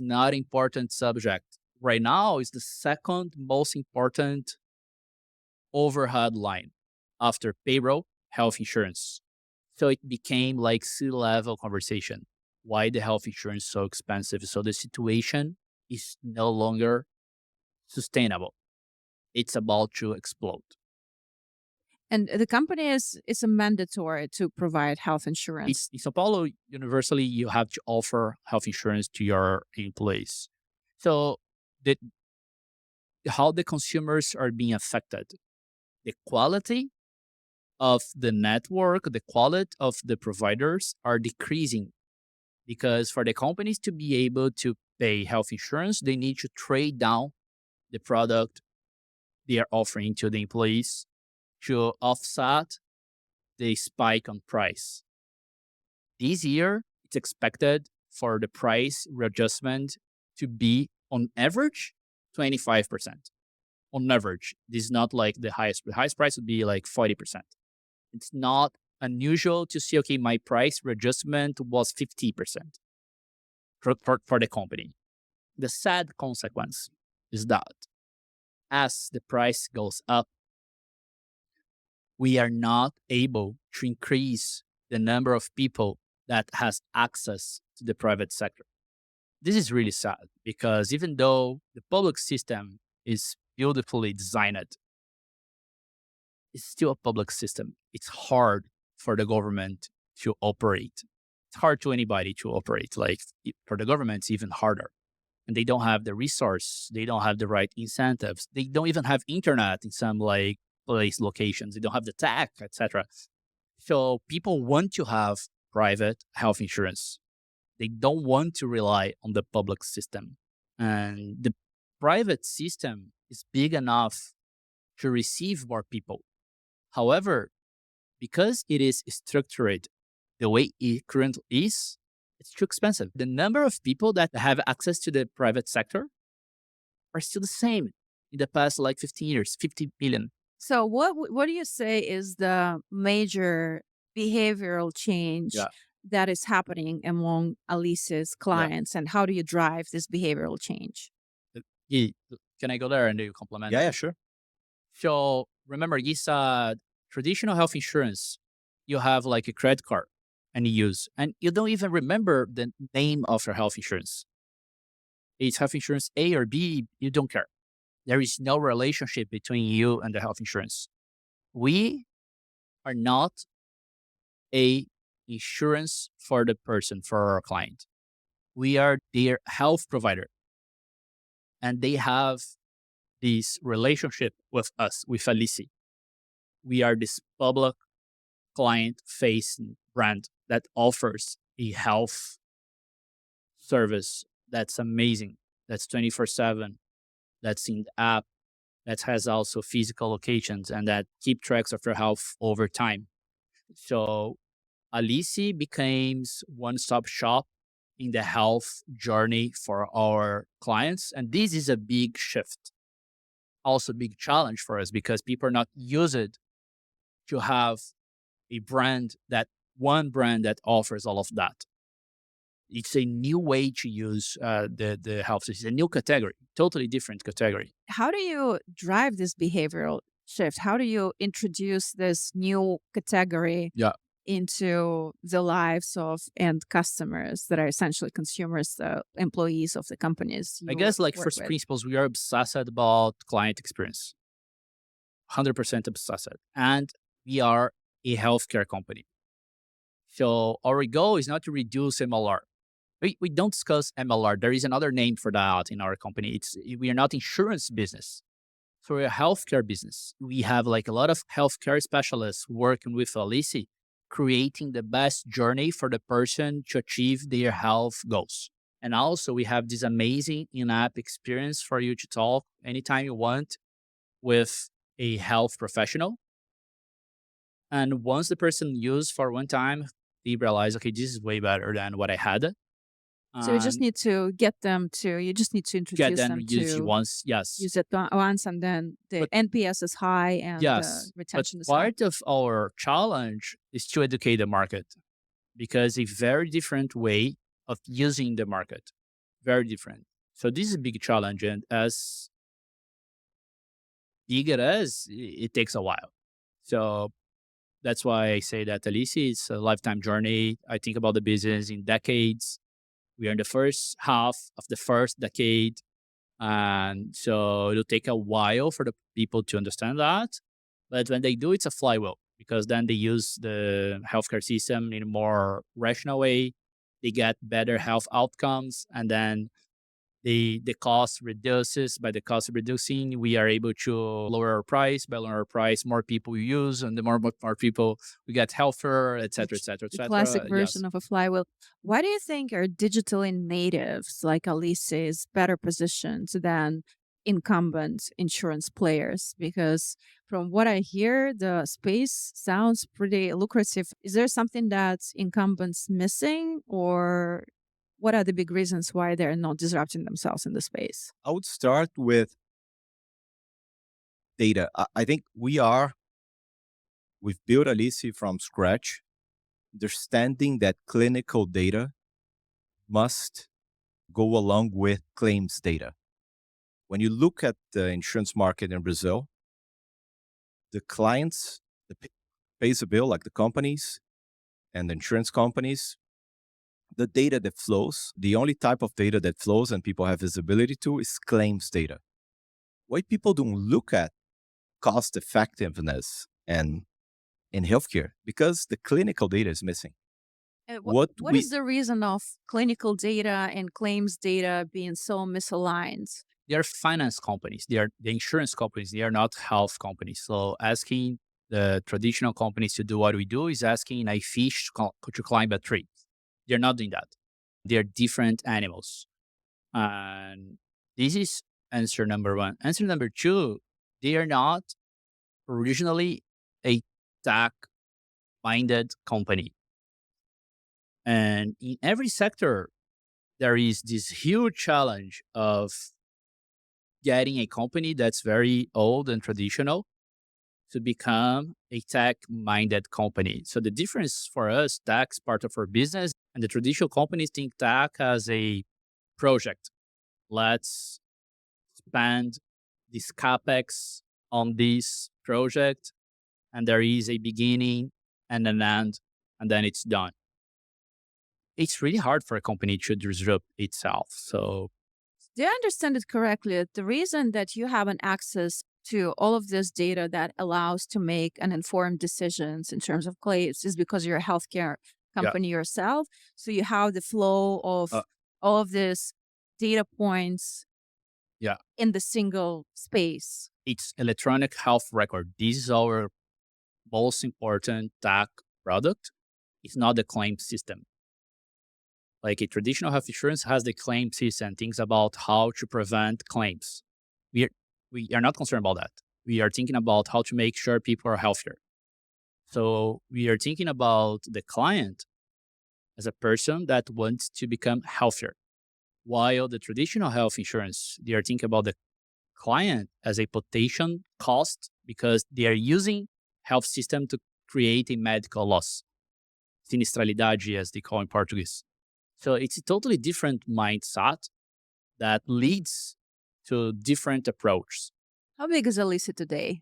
not important subject. Right now, is the second most important overhead line after payroll, health insurance. So it became like C-level conversation. Why the health insurance so expensive? So the situation is no longer sustainable. It's about to explode. And the company is a mandatory to provide health insurance. In Sao Paulo, universally, you have to offer health insurance to your employees. So the, how the consumers are being affected, the quality of the network, the quality of the providers are decreasing because for the companies to be able to pay health insurance, they need to trade down the product they are offering to the employees to offset the spike on price. This year, it's expected for the price readjustment to be on average 25%. On average, this is not like the highest. The highest price would be like 40%. It's not unusual to see, okay, my price readjustment was 50% for the company. The sad consequence is that as the price goes up, we are not able to increase the number of people that has access to the private sector. This is really sad because even though the public system is beautifully designed, it's still a public system. It's hard for the government to operate. it's hard to anybody to operate. Like for the government, it's even harder. And they don't have the resource. They don't have the right incentives. They don't even have internet in some like place locations. They don't have the tech, etc. So people want to have private health insurance. They don't want to rely on the public system. And the private system is big enough to receive more people. However, because it is structured the way it currently is, it's too expensive. The number of people that have access to the private sector are still the same in the past like 15 years, 50 million. So what do you say is the major behavioral change Yeah. that is happening among Alice's Yeah. clients, and how do you drive this behavioral change? Yeah. Can I go there and do you compliment? Yeah, sure. So remember, Gisa, traditional health insurance, you have like a credit card and you use, and you don't even remember the name of your health insurance. It's health insurance A or B, you don't care. There is no relationship between you and the health insurance. We are not a insurance for the person, for our client. We are their health provider. And they have this relationship with us, with Alice. We are this public client facing brand that offers a health service that's amazing, that's 24/7, that's in the app, that has also physical locations and that keep tracks of your health over time. So Alice becomes one-stop shop in the health journey for our clients. And this is a big shift, also a big challenge for us because people are not used to have a brand that one brand that offers all of that. It's a new way to use the health system, a new category, totally different category. How do you drive this behavioral shift? How do you introduce this new category Yeah. into the lives of end customers that are essentially consumers, employees of the companies I you guess like work first with? principles, we are obsessed about client experience, 100% obsessed. And we are a healthcare company. So our goal is not to reduce MLR. We don't discuss MLR. There is another name for that in our company. We are not insurance business. So we're a healthcare business. We have like a lot of healthcare specialists working with Alice, creating the best journey for the person to achieve their health goals. And also we have this amazing in-app experience for you to talk anytime you want with a health professional. And once the person used for one time, they realize, okay, this is way better than what I had. So you just And need to get them to, you just need to get introduce them them use it to once, yes. use it once, and then the But NPS is high and yes, but retention is high. part of our challenge is to educate the market because a very different way of using the market, very different. So this is a big challenge, and as big it is, it takes a while. So that's why I say that Alice is a lifetime journey. I think about the business in decades. We are in the first half of the first decade. And so it'll take a while for the people to understand that. But when they do, it's a flywheel because then they use the healthcare system in a more rational way. They get better health outcomes. And then the cost reduces. By the cost reducing, we are able to lower our price. By lowering our price, more people use, and the more people, we get healthier, et cetera, et cetera, et The cetera. classic Yes. version of a flywheel. Why do you think are digitally natives like Alice's better positioned than incumbent insurance players? Because from what I hear, the space sounds pretty lucrative. Is there something that incumbents missing, or what are the big reasons why they're not disrupting themselves in the space? I would start with data. I think we've built Alice from scratch, understanding that clinical data must go along with claims data. When you look at the insurance market in Brazil, the clients that pays the bill, like the companies and the insurance companies, the data that flows, the only type of data that flows and people have visibility to is claims data. Why people don't look at cost effectiveness and in healthcare? Because the clinical data is missing. What What we is the reason of clinical data and claims data being so misaligned? They are finance companies. They are the insurance companies. They are not health companies. So asking the traditional companies to do what we do is asking a fish to climb a tree. They're not doing that. They're different animals. And this is answer number one. Answer number two, they are not originally a tech minded company. And in every sector, there is this huge challenge of getting a company that's very old and traditional to become a tech minded company. So the difference for us, tech's part of our business, and the traditional companies think tech as a project. Let's spend this capex on this project, and there is a beginning and an end, and then it's done. It's really hard for a company to disrupt itself. So Do I understand it correctly? The reason that you have an access to all of this data that allows to make an informed decisions in terms of claims is because you're a healthcare yeah, company yourself. So you have the flow uh, of all of this data points yeah, in the single space. it's electronic health record. This is our most important tech product. It's not the claim system. Like a traditional health insurance has the claim system, thinks about how to prevent claims. We are, we are not concerned about that. We are thinking about how to make sure people are healthier. So we are thinking about the client as a person that wants to become healthier. While the traditional health insurance, they are thinking about the client as a potential cost because they are using health system to create a medical loss. Sinistralidade, as they call in Portuguese. So it's a totally different mindset that leads to different approaches. How big is Elisa today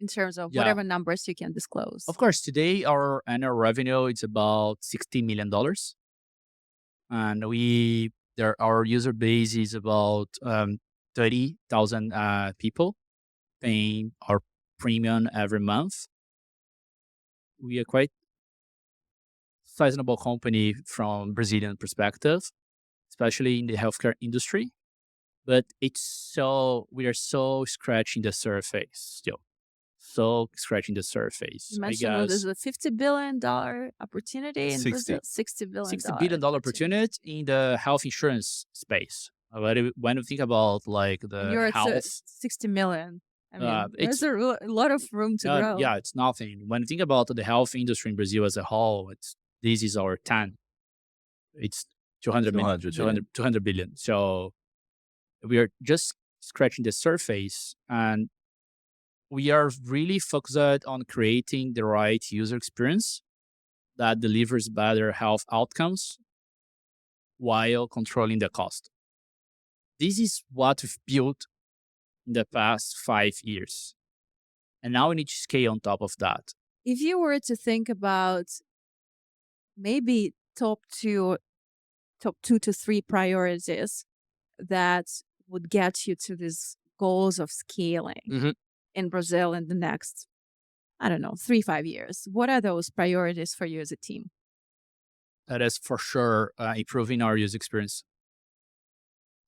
in terms of Yeah, whatever numbers you can disclose? of course, today our annual revenue is about $60 million. And our user base is about 30,000 people paying our premium every month. We are quite sizable company from Brazilian perspective, especially in the healthcare industry. But we are so scratching the surface still. So scratching the surface. You I mentioned that there's guess a $50 billion opportunity in Brazil, 60. $60 billion $60 billion opportunity in the health insurance space. When we think about like and the you're at health, 60 million. I mean, there's it's a lot of room to grow. yeah, it's nothing. When you think about the health industry in Brazil as a whole, this is our 10. It's 200 million, 200 billion. 200 billion. So we are just scratching the surface, and we are really focused on creating the right user experience that delivers better health outcomes while controlling the cost. This is what we've built in the past 5 years. And now we need to scale on top of that. If you were to think about maybe top two to three priorities that would get you to these goals of scaling Mhm. in Brazil in the next, I don't know, 3, 5 years, what are those priorities for you as a team? That is for sure improving our user experience,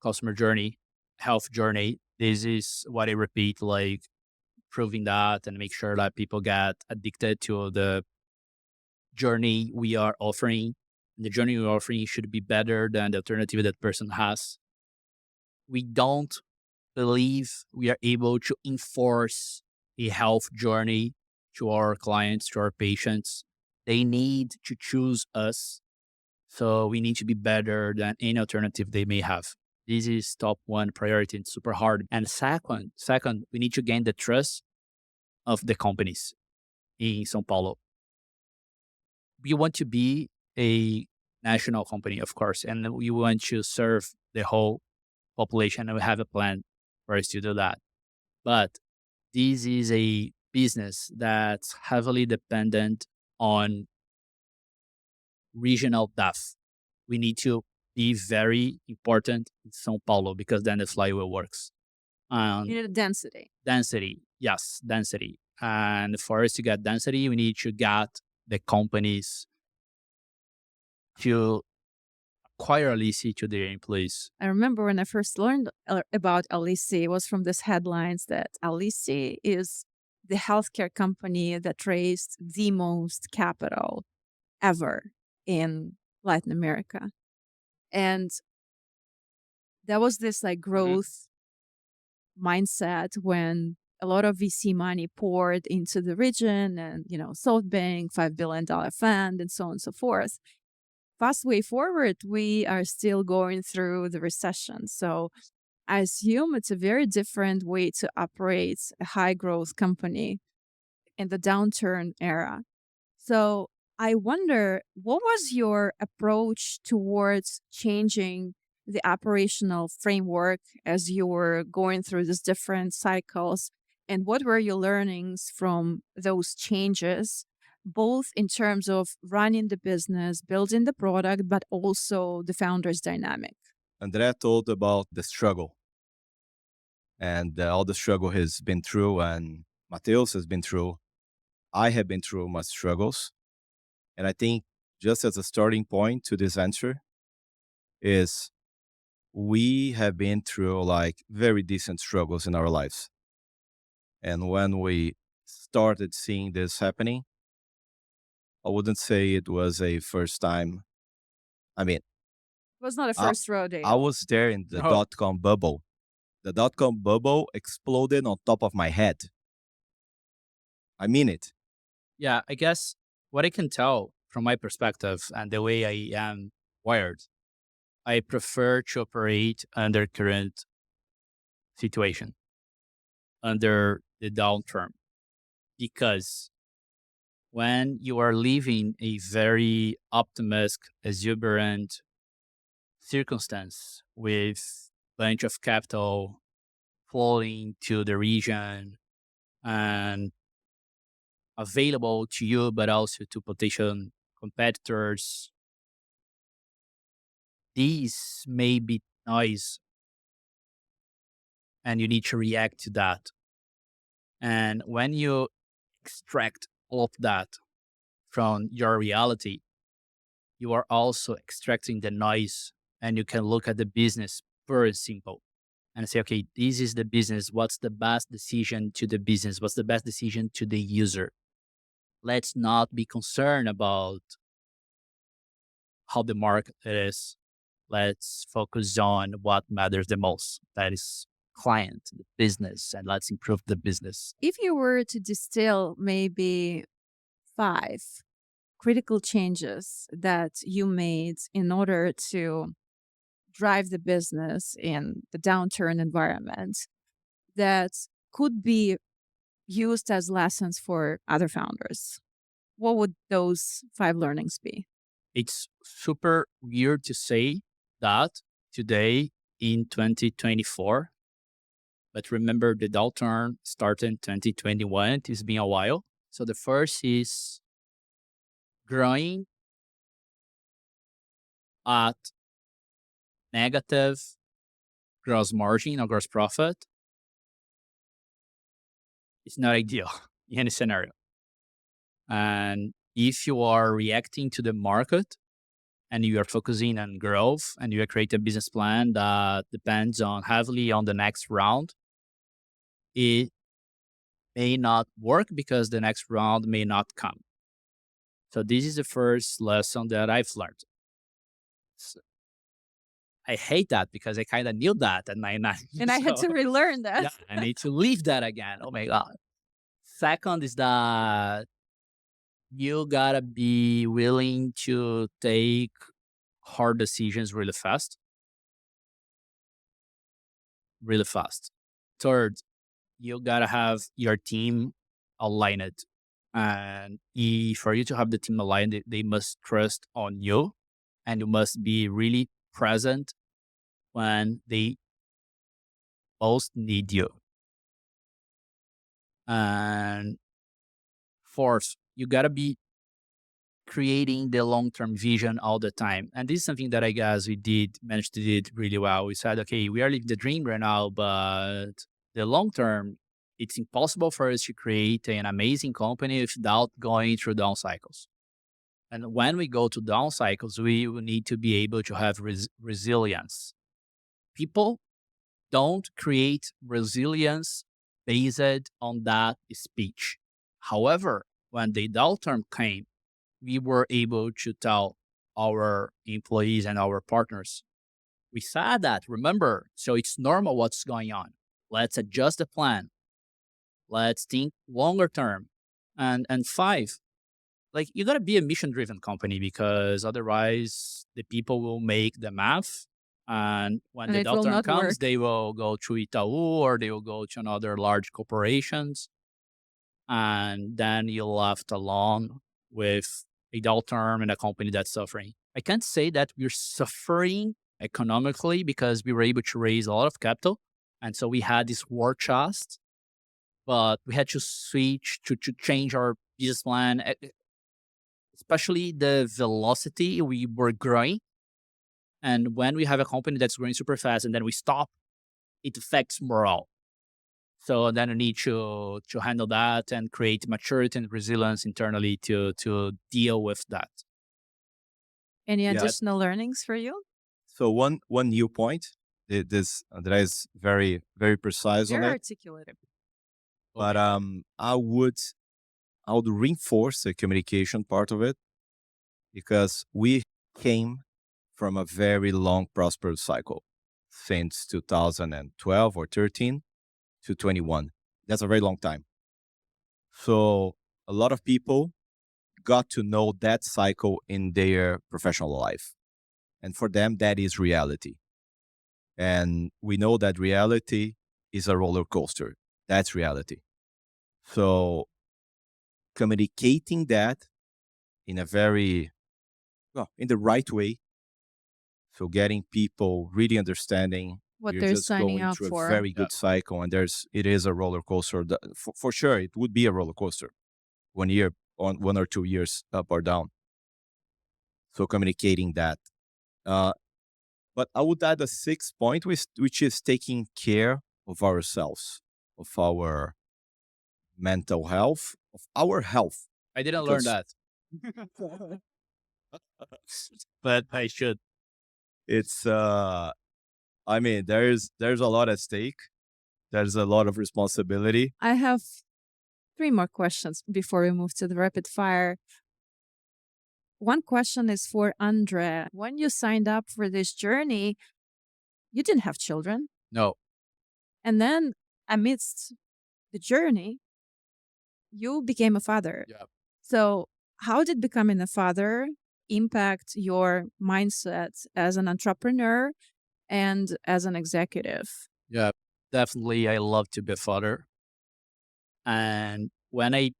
customer journey, health journey. This is what I repeat, like proving that and make sure that people get addicted to the journey we are offering. The journey we're offering should be better than the alternative that person has. We don't believe we are able to enforce a health journey to our clients, to our patients. They need to choose us. So we need to be better than any alternative they may have. This is top one priority and super hard. And second, we need to gain the trust of the companies in São Paulo. We want to be a national company, of course, and we want to serve the whole population, and we have a plan for us to do that. But this is a business that's heavily dependent on regional depth. We need to be very important in São Paulo because then the flywheel works. You need a density. Density, yes, density. And for us to get density, we need to get the companies to acquire Alice to their employees? I remember when I first learned about Alice, it was from this headlines that Alice is the healthcare company that raised the most capital ever in Latin America. And that was this like Mhm. growth mindset when a lot of VC money poured into the region and, Softbank, $5 billion fund, and so on and so forth. Fast way forward, we are still going through the recession. So I assume it's a very different way to operate a high growth company in the downturn era. So I wonder, what was your approach towards changing the operational framework as you were going through these different cycles? And what were your learnings from those changes, both in terms of running the business, building the product, but also the founder's dynamic? Andrea told about the struggle and all the struggle he's been through, and Mateus has been through. I have been through my struggles. And I think just as a starting point to this answer is we have been through like very decent struggles in our lives. And when we started seeing this happening, I wouldn't say it was a first time. I mean, It was not a I, first I rodeo. was there in the No. dot-com bubble. The dot-com bubble exploded on top of my head. I mean it. Yeah, I guess what I can tell from my perspective and the way I am wired, I prefer to operate under current situation, under the downturn, because when you are living a very optimistic, exuberant circumstance with bunch of capital flowing to the region and available to you, but also to potential competitors, these may be noise and you need to react to that. And when you extract all of that from your reality, you are also extracting the noise and you can look at the business very simple and say, okay, this is the business. What's the best decision to the business? What's the best decision to the user? Let's not be concerned about how the market is. Let's focus on what matters the most. That is client, the business, and let's improve the business. If you were to distill maybe 5 critical changes that you made in order to drive the business in the downturn environment that could be used as lessons for other founders, what would those 5 learnings be? It's super weird to say that today in 2024, but remember the downturn started in 2021. It's been a while. So the first is growing at negative gross margin or gross profit is not ideal in any scenario. And if you are reacting to the market and you are focusing on growth and you create a business plan that depends on heavily on the next round, it may not work because the next round may not come. So this is the first lesson that I've learned. So I hate that because I kind of knew that at 99. And I had So to relearn that. yeah, I need to leave that again. Oh my God. Second is that you gotta be willing to take hard decisions really fast, really fast. Third, you gotta have your team aligned. And for you to have the team aligned, they must trust on you and you must be really present when they most need you. And fourth, you gotta be creating the long-term vision all the time. And this is something that I guess we did manage to did really well. We said, okay, we are living the dream right now, but the long term, it's impossible for us to create an amazing company without going through down cycles. And when we go to down cycles, we will need to be able to have resilience. People don't create resilience based on that speech. However, when the downturn came, we were able to tell our employees and our partners, we said that, remember, so it's normal what's going on. Let's adjust the plan. Let's think longer term. And five, like you gotta be a mission driven company because otherwise the people will make the math. And when And the it will downturn not comes, work. they will go to Itaú or they will go to another large corporations. And then you're left alone with a downturn and a company that's suffering. I can't say that we're suffering economically because we were able to raise a lot of capital. And so we had this war chest, but we had to switch to change our business plan, especially the velocity we were growing. And when we have a company that's growing super fast and then we stop, it affects morale. So then we need to handle that and create maturity and resilience internally to deal with that. Any Yeah. additional learnings for you? So one new point. This Andrea is very precise on Very it. articulated. But I would reinforce the communication part of it because we came from a very long prosperous cycle since 2012 or 13 to 21. That's a very long time. So a lot of people got to know that cycle in their professional life. And for them, that is reality. And we know that reality is a roller coaster. That's reality. So communicating that in a very, well, in the right way. So getting people really understanding What you're they're just signing going up through a for. very Yeah. good cycle and it is a roller coaster. For sure, it would be a roller coaster 1 year on 1 or 2 years up or down. So communicating that. Uh, but I would add a sixth point, which is taking care of ourselves, of our mental health, of our health. I didn't learn Because that, but I should. it's I mean, there's a lot at stake. There's a lot of responsibility. I have 3 more questions before we move to the rapid fire. One question is for Andre. When you signed up for this journey, you didn't have children. No. And then amidst the journey, you became a father. Yeah. So, how did becoming a father impact your mindset as an entrepreneur and as an executive? Yeah. Definitely I love to be a father. And when I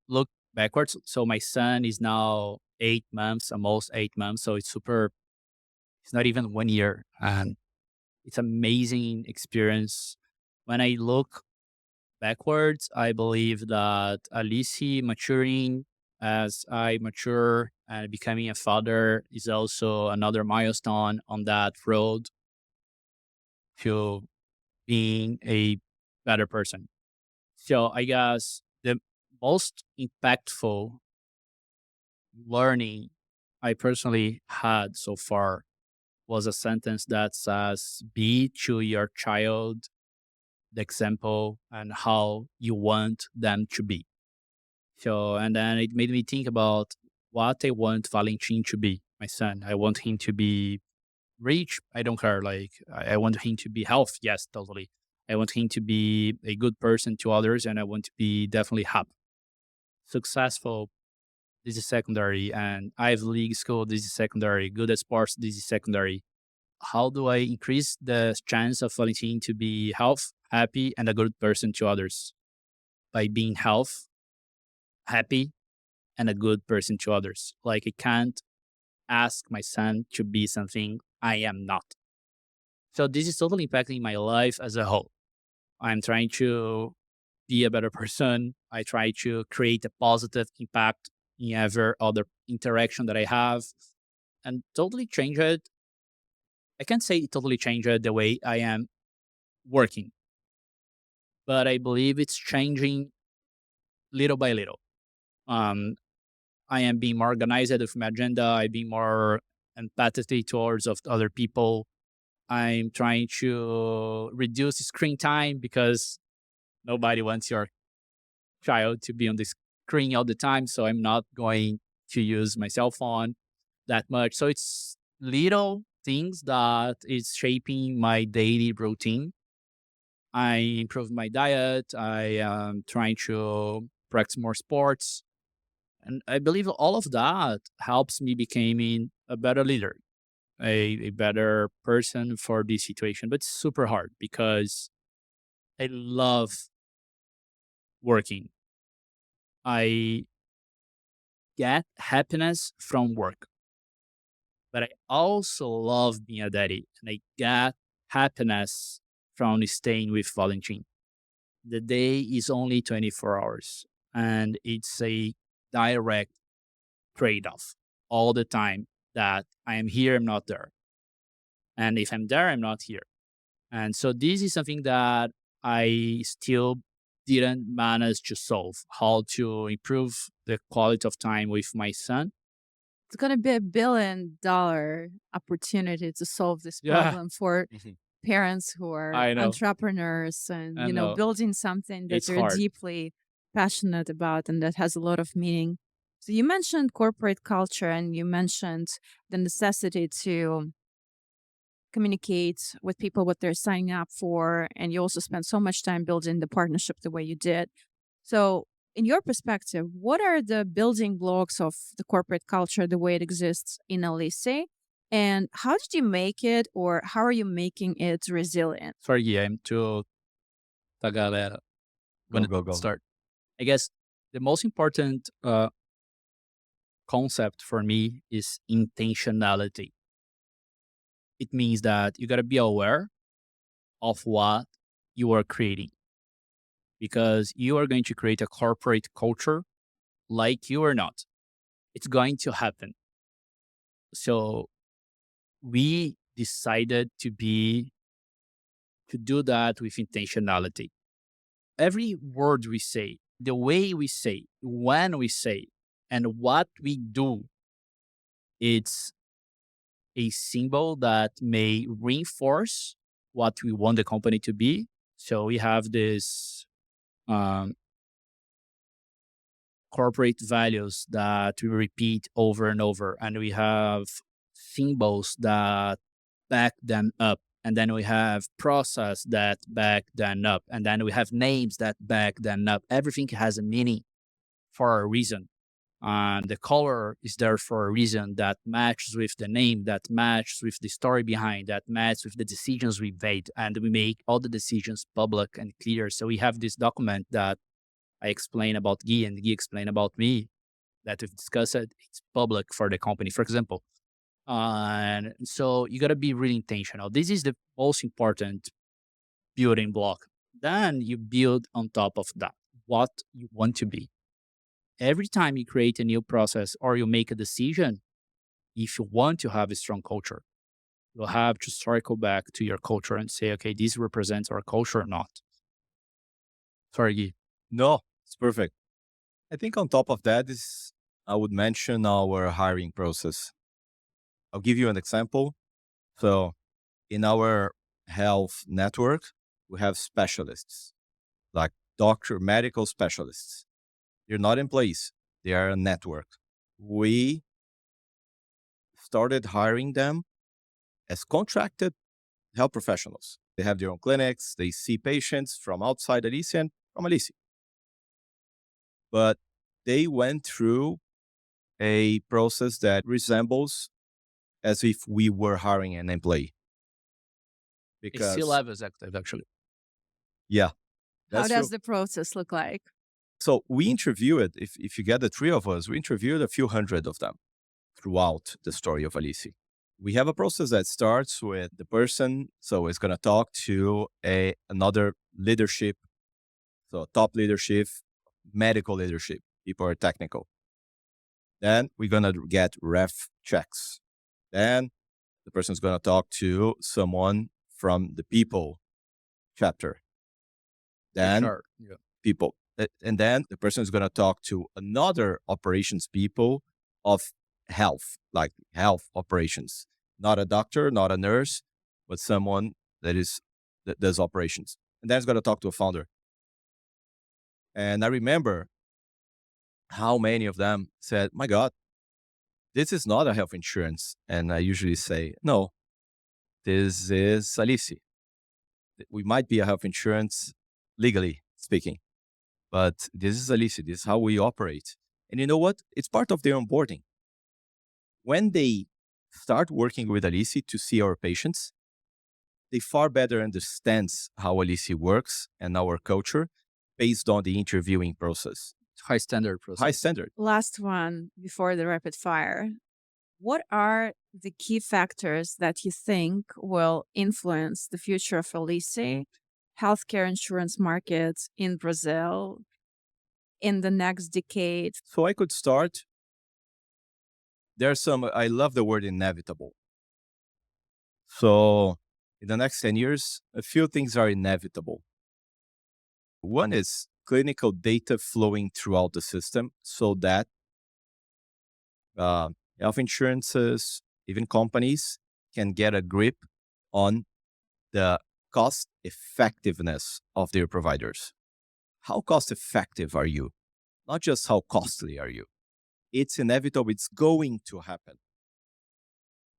look backwards, so my son is now 8 months, almost 8 months. So it's not even 1 year. And it's amazing experience. When I look backwards, I believe that Alice maturing as I mature and becoming a father is also another milestone on that road to being a better person. So I guess the most impactful learning I personally had so far was a sentence that says, be to your child the example and how you want them to be. So, and then it made me think about what I want Valentin to be, my son. I want him to be rich. I don't care. Like, I want him to be healthy. Yes, totally. I want him to be a good person to others, and I want to be definitely happy. Successful, this is secondary. And Ivy League school, this is secondary. Good at sports, this is secondary. How do I increase the chance of Valentin to be healthy, happy, and a good person to others? By being healthy, happy, and a good person to others. Like I can't ask my son to be something I am not. So this is totally impacting my life as a whole. I'm trying to be a better person. I try to create a positive impact in every other interaction that I have and totally change it. I can't say it totally changed the way I am working, but I believe it's changing little by little. Um, I am being more organized with my agenda. I being more empathetic towards of other people. I'm trying to reduce screen time because nobody wants your child to be on the screen all the time. So I'm not going to use my cell phone that much. So it's little things that is shaping my daily routine. I improve my diet. I am trying to practice more sports. And I believe all of that helps me becoming a better leader, a better person for this situation. But it's super hard because I love working. I get happiness from work, but I also love being a daddy and I get happiness from staying with Valentin. The day is only 24 hours and it's a direct trade off all the time that I am here, I'm not there. And if I'm there, I'm not here. And so this is something that I still didn't manage to solve how to improve the quality of time with my son. It's going to be $1 billion opportunity to solve this Yeah. problem for Mhm. parents who are I know. entrepreneurs and, I know. building something that It's they're hard. deeply passionate about and that has a lot of meaning. So you mentioned corporate culture and you mentioned the necessity to communicate with people what they're signing up for. And you also spent so much time building the partnership the way you did. So, in your perspective, what are the building blocks of the corporate culture the way it exists in Alice? And how did you make it, or how are you making it resilient? Sorry, Guilherme, to da galera when Go, it go, go. start. I guess the most important concept for me is intentionality. It means that you got to be aware of what you are creating because you are going to create a corporate culture like you or not. It's going to happen. So we decided to do that with intentionality. Every word we say, the way we say, when we say, and what we do, it's a symbol that may reinforce what we want the company to be. So we have this um, corporate values that we repeat over and over, and we have symbols that back them up. And then we have process that back them up. And then we have names that back them up. Everything has a meaning for a reason. And the color is there for a reason that matches with the name, that matches with the story behind, that matches with the decisions we made. And we make all the decisions public and clear. So we have this document that I explain about Guy and Guy explain about me that we've discussed it. It's public for the company, for example. And so you got to be really intentional. This is the most important building block. Then you build on top of that what you want to be. Every time you create a new process or you make a decision, if you want to have a strong culture, you'll have to circle back to your culture and say, okay, this represents our culture or not. Sorry, Guy. No, it's perfect. I think on top of that is I would mention our hiring process. I'll give you an example. So in our health network, we have specialists like medical specialists. They're not employees, they are a network. We started hiring them as contracted health professionals. They have their own clinics, they see patients from outside Alice and from Alice. But they went through a process that resembles as if we were hiring an employee. It's Because, C-level executive, actually. yeah, How that's does true. the process look like? So we interviewed, if you get the three of us, we interviewed a few hundred of them throughout the story of Alice. We have a process that starts with the person, so it's going to talk to another leadership, so top leadership, medical leadership, people are technical. Then we're going to get ref checks. Then the person's going to talk to someone from the people chapter. Then HR. Yeah. people. And then the person is going to talk to another operations people of health, like health operations, not a doctor, not a nurse, but someone that does operations. And then it's going to talk to a founder. And I remember how many of them said, my God, this is not a health insurance. And I usually say, no, this is Alice. We might be a health insurance legally speaking, but this is Alice. This is how we operate. And you know what? It's part of their onboarding. When they start working with Alice to see our patients, they far better understands how Alice works and our culture based on the interviewing process. High standard process. High standard. Last one before the rapid fire. What are the key factors that you think will influence the future of Alice, healthcare insurance markets in Brazil in the next decade? So I could start. There's I love the word inevitable. So in the next 10 years, a few things are inevitable. One is clinical data flowing throughout the system so that health insurances, even companies, can get a grip on the cost effectiveness of their providers. How cost effective are you? Not just how costly are you. It's inevitable. It's going to happen.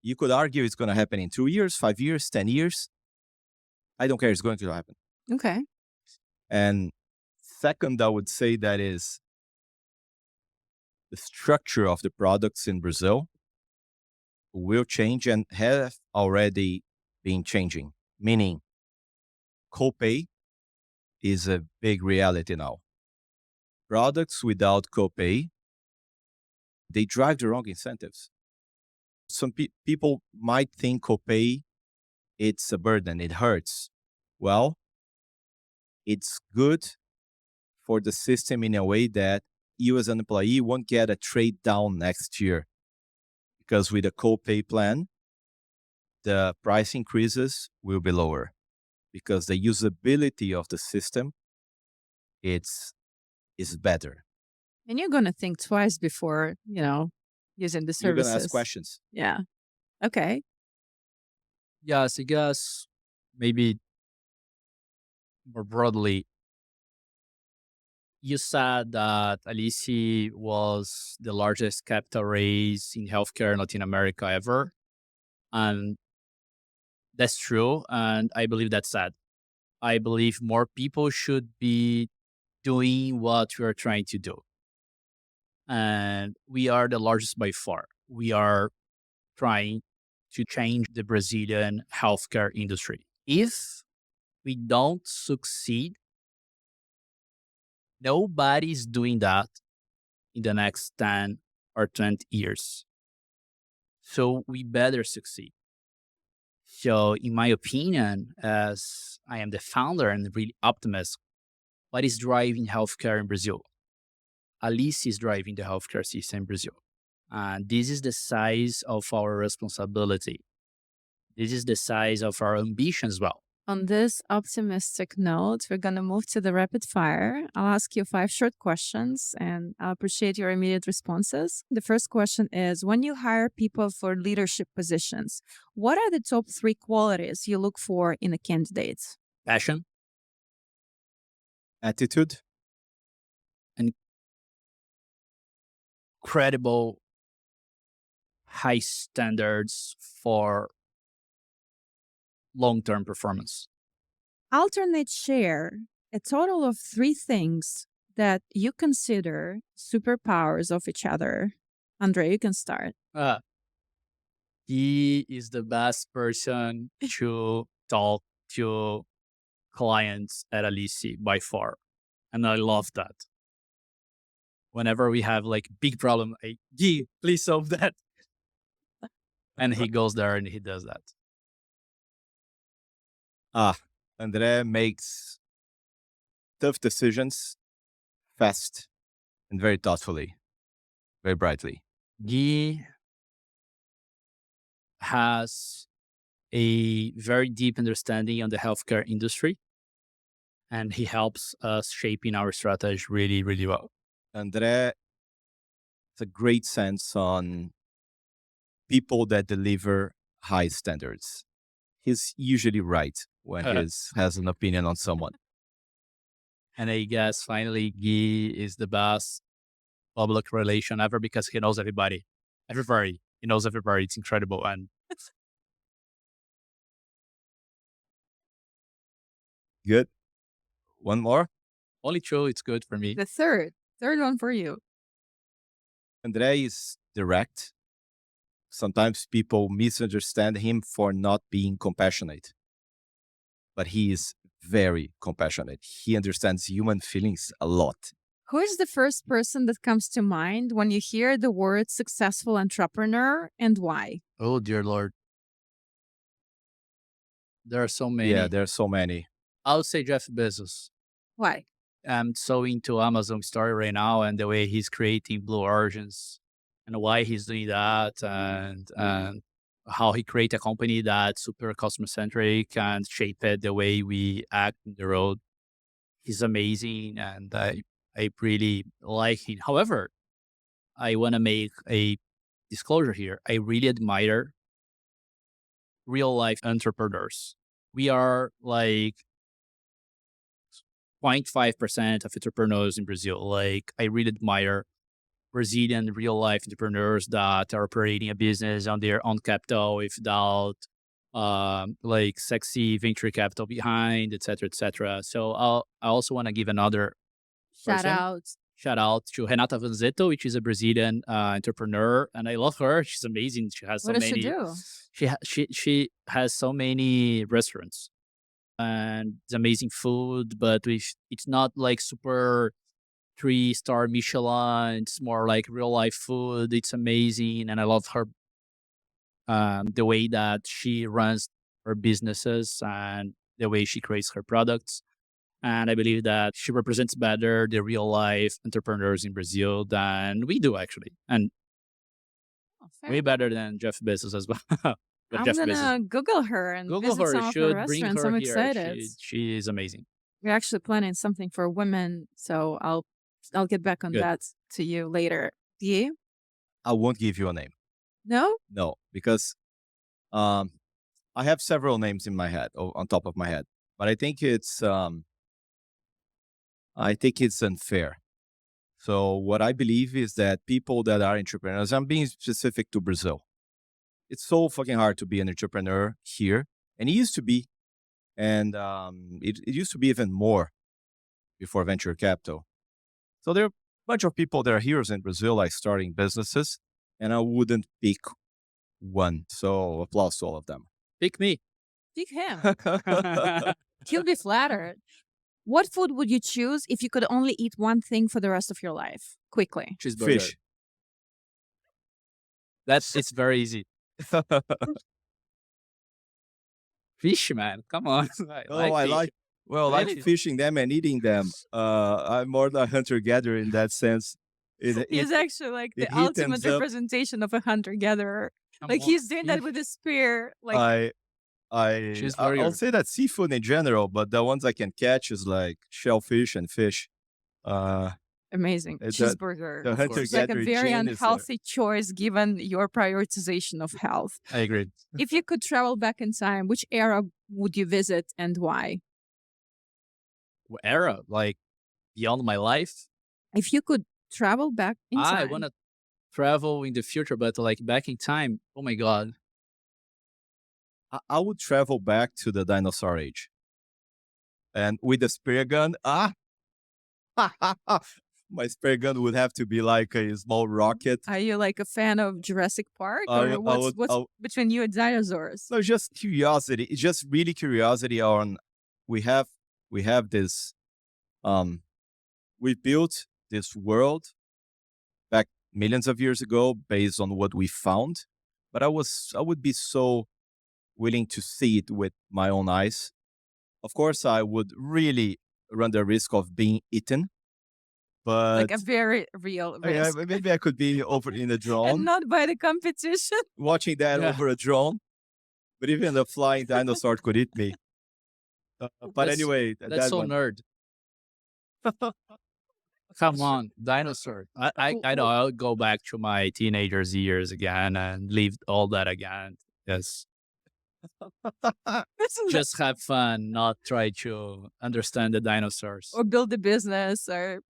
You could argue it's going to happen in 2 years, 5 years, 10 years. I don't care. It's going to happen. Okay. And second, I would say that is the structure of the products in Brazil will change and have already been changing, meaning copay is a big reality now. Products without copay, they drive the wrong incentives. Some people might think copay, it's a burden, it hurts. Well, it's good for the system in a way that you as an employee won't get a trade down next year. Because with a copay plan, the price increases will be lower. Because the usability of the system, is better. And you're going to think twice before, using the services. You're going to ask questions. Yeah. Okay. Yes, I guess maybe more broadly, you said that Alice was the largest capital raise in healthcare in Latin America ever. And that's true. And I believe that's sad. I believe more people should be doing what we are trying to do. And we are the largest by far. We are trying to change the Brazilian healthcare industry. If we don't succeed, nobody's doing that in the next 10 or 20 years. So we better succeed. So in my opinion, as I am the founder and really optimist, what is driving healthcare in Brazil? Alice is driving the healthcare system in Brazil. And this is the size of our responsibility. This is the size of our ambition as well. On this optimistic note, we're going to move to the rapid fire. I'll ask you 5 short questions and I'll appreciate your immediate responses. The first question is, when you hire people for leadership positions, what are the top 3 qualities you look for in a candidate? Passion, Attitude, and credible, high standards for long-term performance. Alternate share a total of 3 things that you consider superpowers of each other. Andre, you can start. He is the best person to talk to clients at Alice by far. And I love that. Whenever we have like big problem, Gui, please solve that. And he goes there and he does that. André makes tough decisions fast and very thoughtfully, very brightly. Gui has a very deep understanding on the healthcare industry. and he helps us shaping our strategy really, really well. André has a great sense on people that deliver high standards. He's usually right when he has an opinion on someone. And I guess finally, Guy is the best public relation ever because he knows everybody. Everybody. He knows everybody. It's incredible. And Good. One more. only true, it's good for me. The third one for you. André is direct. Sometimes people misunderstand him for not being compassionate, but he is very compassionate. He understands human feelings a lot. Who is the first person that comes to mind when you hear the word successful entrepreneur, and why? Oh, dear Lord. There are so many. Yeah, there are so many. I would say Jeff Bezos. Why? I'm so into Amazon story right now and the way he's creating Blue Origins and why he's doing that and how he create a company that's super customer centric and shape it the way we act in the road. He's amazing and I really like him. However, I want to make a disclosure here. I really admire real life entrepreneurs. We are like 0.5% of entrepreneurs in Brazil. Like, I really admire Brazilian real life entrepreneurs that are operating a business on their own capital without like sexy venture capital behind, et cetera, et cetera. So I also want to give another shout out to Renata Vanzetto, which is a Brazilian entrepreneur, and I love her. She's amazing. She has so What does many. she do? She has so many restaurants and it's amazing food, but it's not like super 3-star Michelin. It's more like real life food. It's amazing, and I love her the way that she runs her businesses and the way she creates her products. And I believe that she represents better the real life entrepreneurs in Brazil than we do, actually. And way better than Jeff Bezos as well. I'm gonna Google her and Google visit her. some of her Should bring restaurants. her I'm here. excited. She is amazing. We're actually planning something for women, so I'll get back on Good. that to you later. You? I won't give you a name. No? No, because I have several names in my head, on top of my head, but I think it's unfair. So what I believe is that people that are entrepreneurs, I'm being specific to Brazil. It's so fucking hard to be an entrepreneur here, and it used to be, and it used to be even more before venture capital. So there are a bunch of people that are heroes in Brazil, like starting businesses, and I wouldn't pick one. So applause to all of them. Pick me. Pick him. He'll be flattered. What food would you choose if you could only eat one thing for the rest of your life? Quickly. Cheeseburger. Fish. It's very easy. Fish, man. Come on. I like fishing them and eating them. I'm more the hunter-gatherer in that sense. He's actually like the ultimate representation of a hunter-gatherer. Like he's doing that with a spear. Like I'll say that seafood in general, but the ones I can catch is like shellfish and fish. Amazing. Cheeseburger. The It's like a very unhealthy choice given your prioritization of health. I agree. If you could travel back in time, which era would you visit and why? What era? Like beyond my life? If you could travel back in time. I want to travel in the future, but like back in time, oh my God. I would travel back to the dinosaur age. And with the spear gun, my spear gun would have to be like a small rocket. Are you like a fan of Jurassic Park? Or what's between you and dinosaurs? No, just curiosity. It's just really curiosity on, we have this, we built this world back millions of years ago based on what we found. But I would be so willing to see it with my own eyes. Of course, I would really run the risk of being eaten. But like a very real risk. Maybe I could be over in a drone. And not by the competition. Watching that over a drone. But even the flying dinosaur could eat me. But That's- anyway, That's that so one. nerd. Come on, dinosaur. I know. I'll go back to my teenagers years again and leave all that again. Yes, just have fun, not try to understand the dinosaurs. or build a business or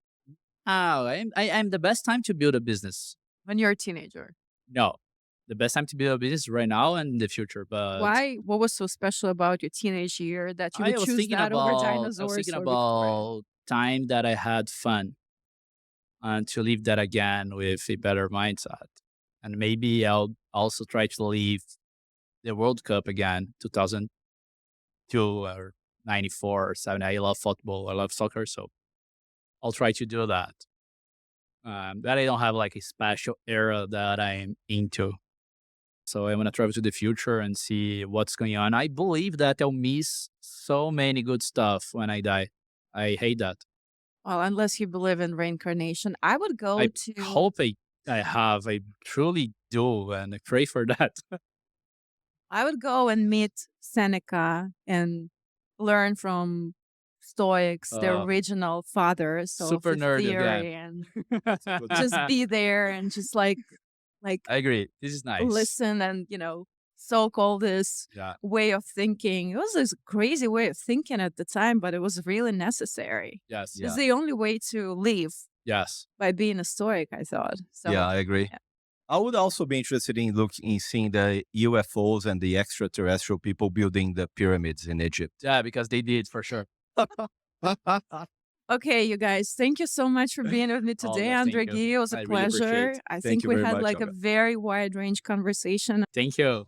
Oh, I'm the best time to build a business. when you're a teenager. No, the best time to build a business is right now and in the future. But Why? What was so special about your teenage year that you I would was choose thinking that over about dinosaurs? I was thinking or Victoria? about time that I had fun and to leave that again with a better mindset. And maybe I'll also try to leave the World Cup again, 2002 or 94 or 7. I love football. I love soccer. So I'll try to do that. But I don't have like a special era that I'm into. So I want to travel to the future and see what's going on. I believe that I'll miss so many good stuff when I die. I hate that. Well, unless you believe in reincarnation, I would go I to. hope I have. I truly do. And I pray for that. I would go and meet Seneca and learn from Stoics, the original fathers super of nerd theory, again. and just be there and just like I agree. This is nice. listen and soak all this Yeah. way of thinking. It was this crazy way of thinking at the time, but it was really necessary. Yes. Yeah. It's the only way to live Yes. by being a Stoic, I thought. So Yeah, I agree. yeah. I would also be interested in seeing the UFOs and the extraterrestrial people building the pyramids in Egypt. Yeah, because they did for sure. Okay, you guys, thank you so much for being with me today, Olga, Andre thank Gui. you. It was a I really appreciate pleasure. it. I Thank think you we very had much, like a Olga. very wide range conversation. Thank you.